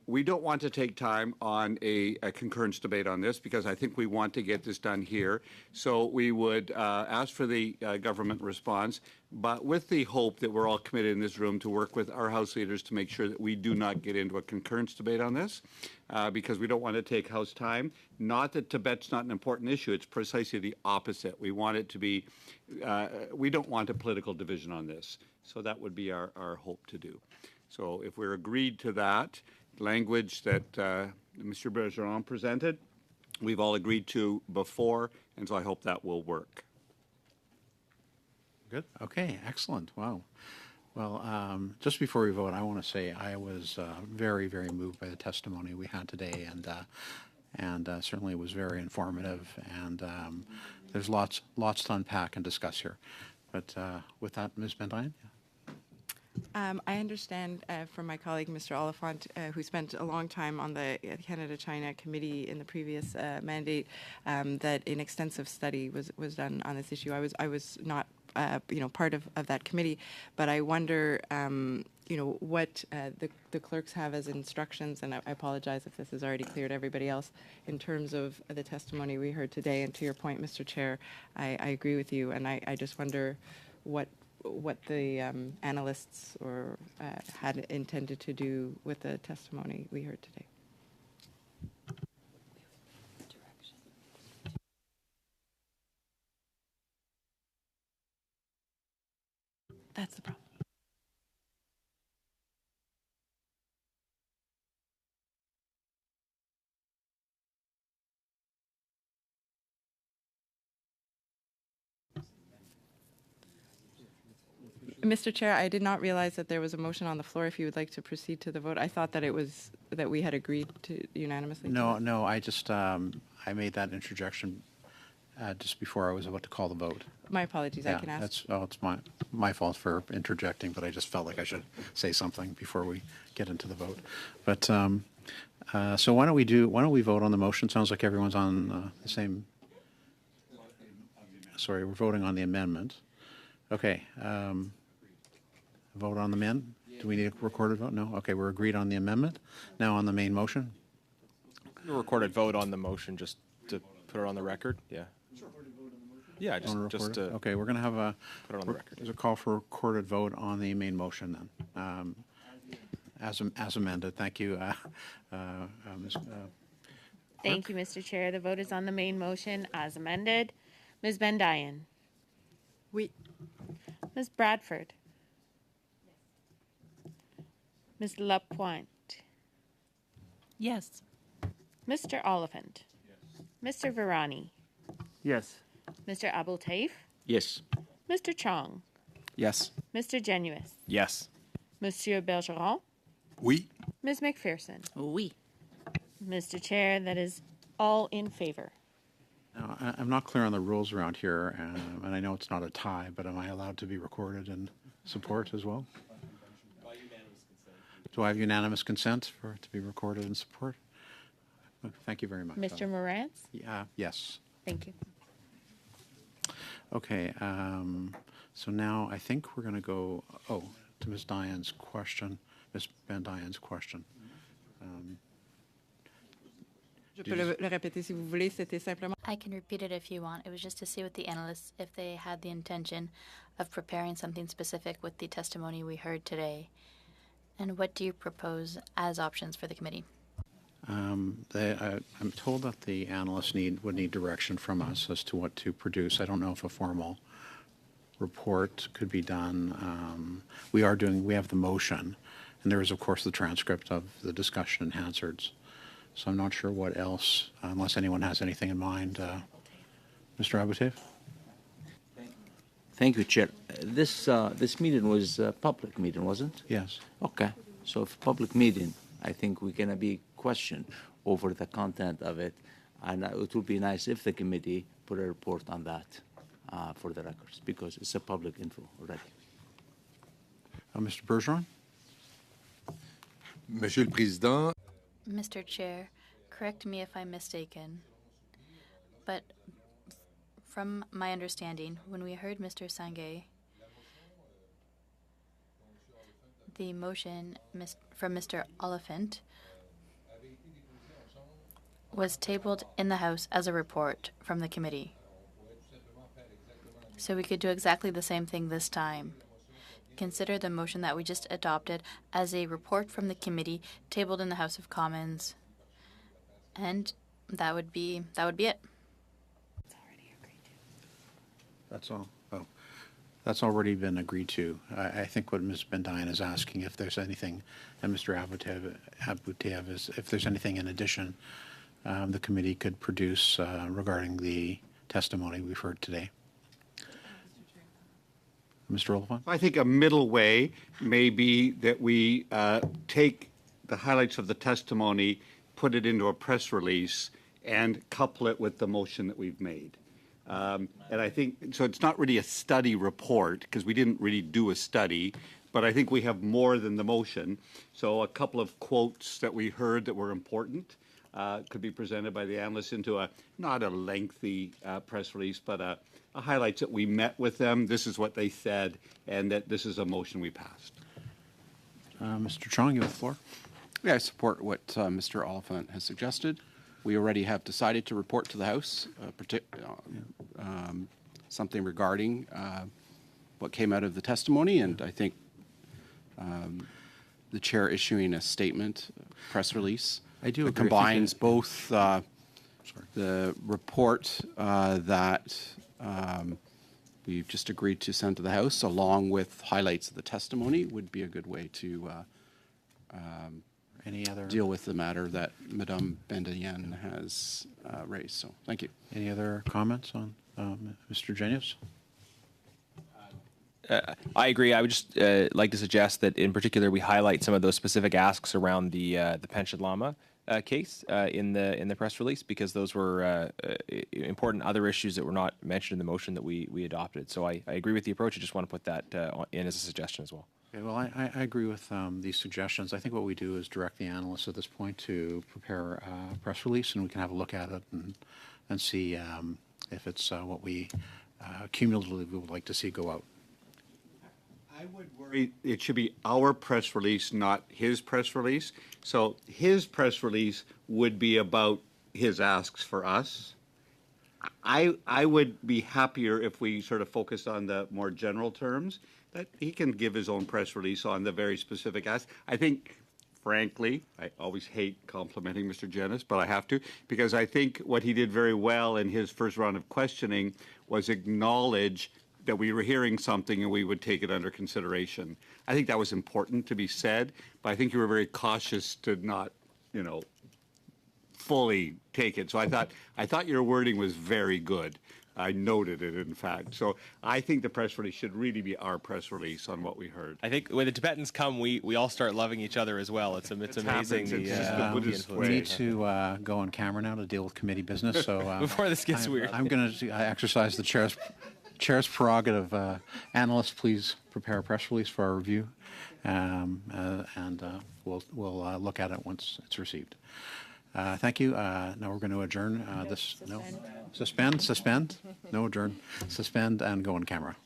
we don't want to take time on a concurrence debate on this, because I think we want to get this done here. So we would ask for the government response, but with the hope that we're all committed in this room to work with our House leaders to make sure that we do not get into a concurrence debate on this, because we don't want to take House time. Not that Tibet's not an important issue. It's precisely the opposite. We want it to be, we don't want a political division on this. So that would be our hope to do. So if we're agreed to that language that Mr. Bergeron presented, we've all agreed to before, and so I hope that will work. Good. Okay. Excellent. Wow. Well, just before we vote, I want to say I was very, very moved by the testimony we had today, and certainly was very informative. And there's lots to unpack and discuss here. But with that, Ms. Bendayan. I understand from my colleague, Mr. Oliphant, who spent a long time on the Canada-China Committee in the previous mandate, that an extensive study was done on this issue. I was not, part of that committee, but I wonder, what the clerks have as instructions, and I apologize if this is already clear to everybody else, in terms of the testimony we heard today. And to your point, Mr. Chair, I agree with you, and I just wonder what the analysts had intended to do with the testimony we heard today. That's the problem. Mr. Chair, I did not realize that there was a motion on the floor. If you would like to proceed to the vote, I thought that it was that we had agreed to unanimously. No. I just I made that interjection just before I was about to call the vote. My apologies. Yeah, I can ask. it's my fault for interjecting, but I just felt like I should say something before we get into the vote. But so why don't we vote on the motion? Sounds like everyone's on the same. Sorry, we're voting on the amendment. Okay. Vote on the amendment? Do we need a recorded vote? No? Okay, we're agreed on the amendment. Now on the main motion? A recorded vote on the motion, just to put it on the record. Yeah. Yeah, just to okay, we're going to have put it on the record. There's a call for a recorded vote on the main motion then, as amended. Thank you, Ms. Thank you, Mr. Chair. The vote is on the main motion as amended. Ms. Bendayan. Oui. Ms. Bradford. Ms. Lapointe. Yes. Mr. Oliphant. Mr. Virani. Yes. Mr. Abul Taif. Yes. Mr. Chong. Yes. Mr. Genuis. Yes. Monsieur Bergeron. Oui. Ms. McPherson. Oui. Mr. Chair, that is all in favor. Now, I'm not clear on the rules around here, and I know it's not a tie, but am I allowed to be recorded in support as well? Do I have unanimous consent for it to be recorded in support? Thank you very much. Mr. Morantz? Yes. Thank you. Okay. So now I think we're going to go, to Ms. Diane's question, Ms. Van Diane's question. Je peux le répéter si vous voulez. C'était simplement. I can repeat it if you want. It was just to see what the analysts, if they had the intention of preparing something specific with the testimony we heard today. And what do you propose as options for the committee? I'm told that the analysts would need direction from us as to what to produce. I don't know if a formal report could be done. We have the motion, and there is, of course, the transcript of the discussion in Hansard's. So I'm not sure what else, unless anyone has anything in mind. Mr. Abouteif? Thank you, Chair. This meeting was a public meeting, wasn't it? Yes. Okay. So if public meeting, I think we're going to be questioned over the content of it, and it would be nice if the committee put a report on that for the records, because it's a public info already. Mr. Bergeron? Monsieur le Président. Mr. Chair, correct me if I'm mistaken, but from my understanding, when we heard Mr. Sangay, the motion from Mr. Oliphant was tabled in the House as a report from the committee. So we could do exactly the same thing this time. Consider the motion that we just adopted as a report from the committee tabled in the House of Commons. And that would be it. That's all. Oh, that's already been agreed to. I think what Ms. Bendian is asking, if there's anything, and Mr. Abouteif is, if there's anything in addition the committee could produce regarding the testimony we've heard today. Mr. Oliphant? I think a middle way may be that we take the highlights of the testimony, put it into a press release, and couple it with the motion that we've made. And I think, so it's not really a study report, because we didn't really do a study, but I think we have more than the motion. So a couple of quotes that we heard that were important could be presented by the analysts into not a lengthy press release, but highlights that we met with them, this is what they said, and that this is a motion we passed. Mr. Chong, you have the floor. Yeah, I support what Mr. Oliphant has suggested. We already have decided to report to the House something regarding what came out of the testimony, and I think the chair issuing a statement, press release, I do that agree. combines both the report that we've just agreed to send to the House, along with highlights of the testimony, would be a good way to Any other deal with the matter that Madame Bendayan has raised. So, thank you. Any other comments on Mr. Genius? I agree. I would just like to suggest that, in particular, we highlight some of those specific asks around the Panchen Lama case in the press release, because those were important other issues that were not mentioned in the motion that we adopted. So I agree with the approach. I just want to put that in as a suggestion as well. Okay, well, I agree with these suggestions. I think what we do is direct the analysts at this point to prepare a press release, and we can have a look at it and see if it's what we cumulatively would like to see go out. I would worry it should be our press release, not his press release. So his press release would be about his asks for us. I would be happier if we sort of focused on the more general terms, that he can give his own press release on the very specific asks. I think, frankly, I always hate complimenting Mr. Genis, but I have to, because I think what he did very well in his first round of questioning was acknowledge that we were hearing something and we would take it under consideration. I think that was important to be said, but I think you were very cautious to not, fully take it. So I thought your wording was very good. I noted it, in fact. So I think the press release should really be our press release on what we heard. I think when the Tibetans come, we all start loving each other as well. It's amazing. It's just the Buddhist We way. need to go on camera now to deal with committee business. So Before this gets weird. I'm going to exercise the chair's prerogative. Analysts, please prepare a press release for our review, and we'll look at it once it's received. Thank you. Now we're going to adjourn this. Suspend. No, suspend. No, adjourn. Suspend and go on camera.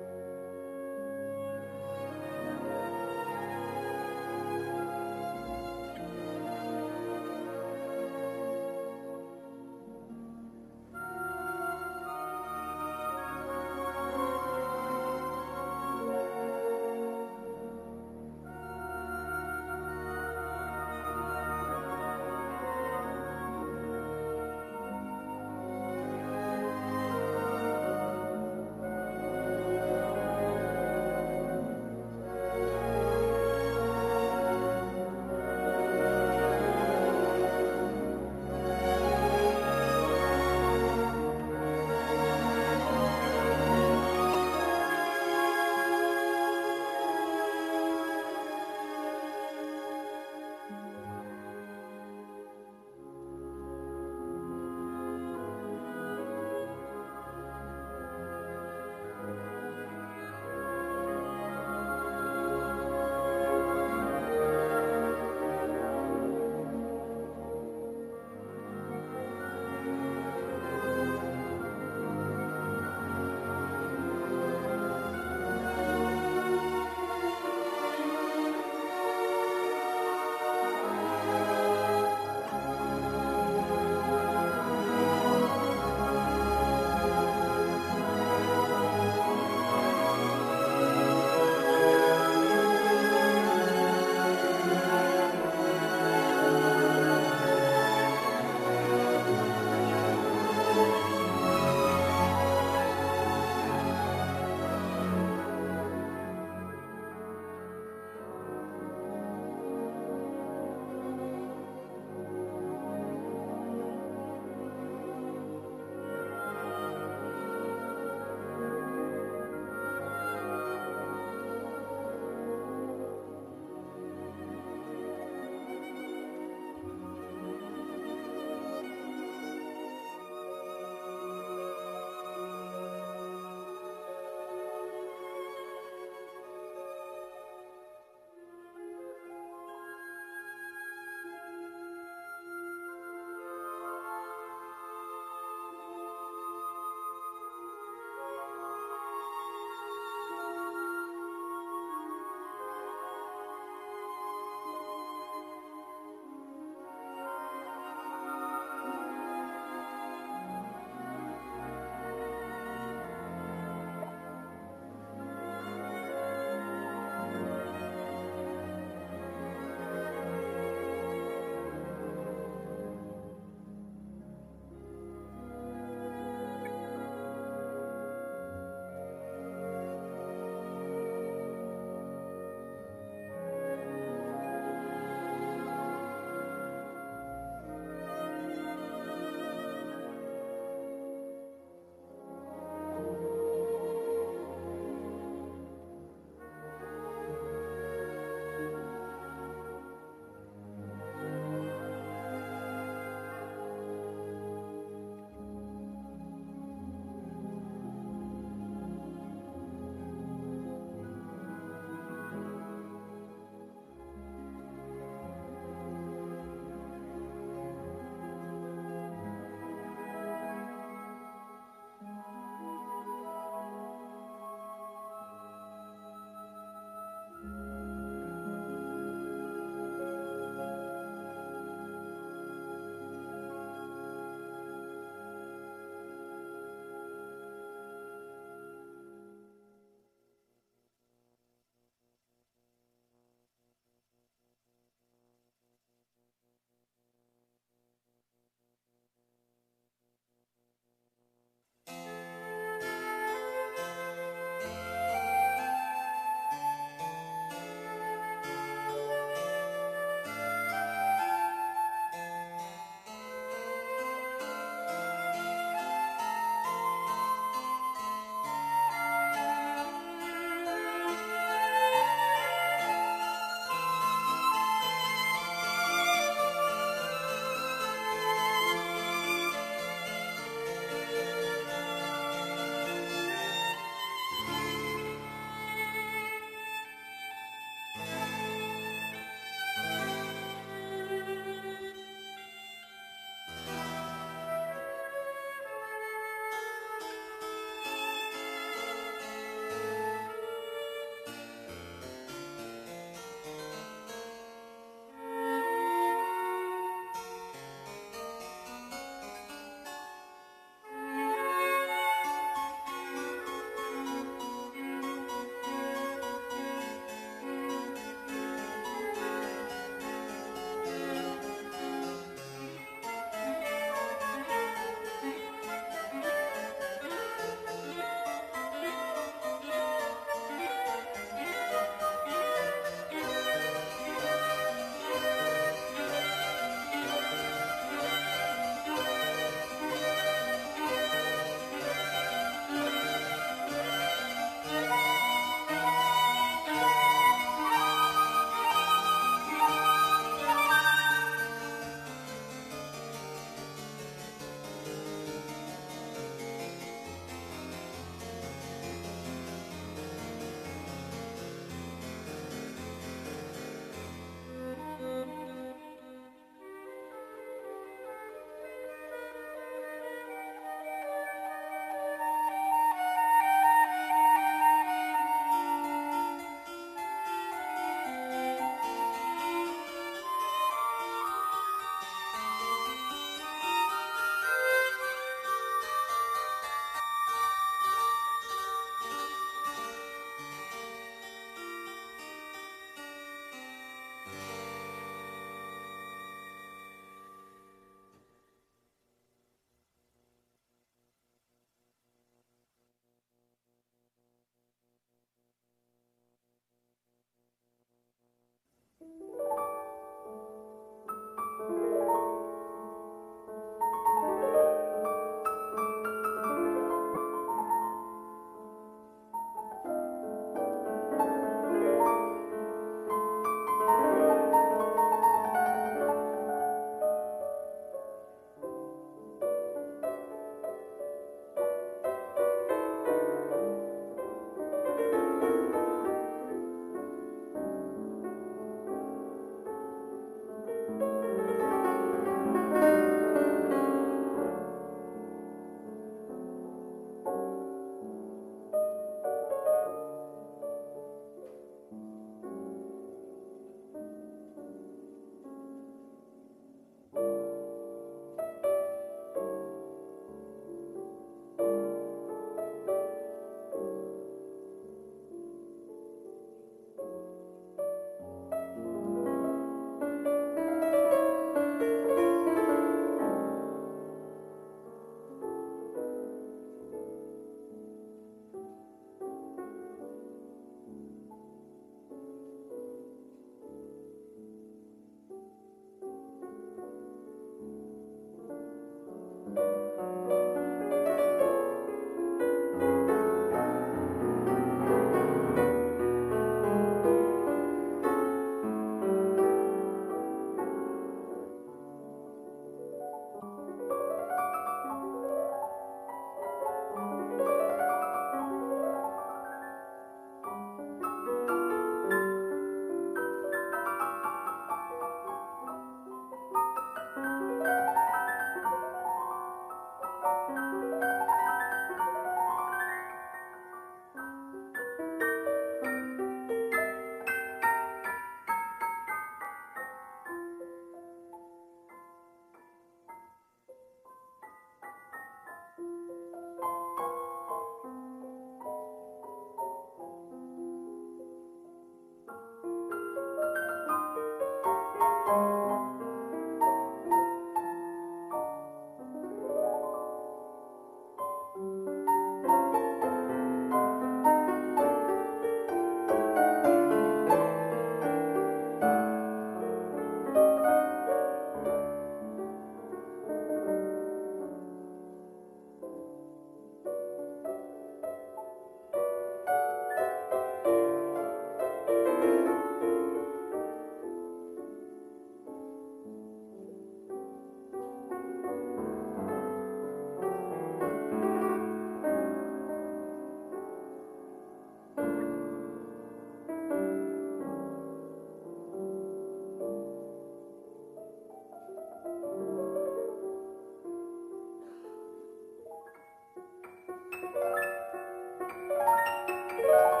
you.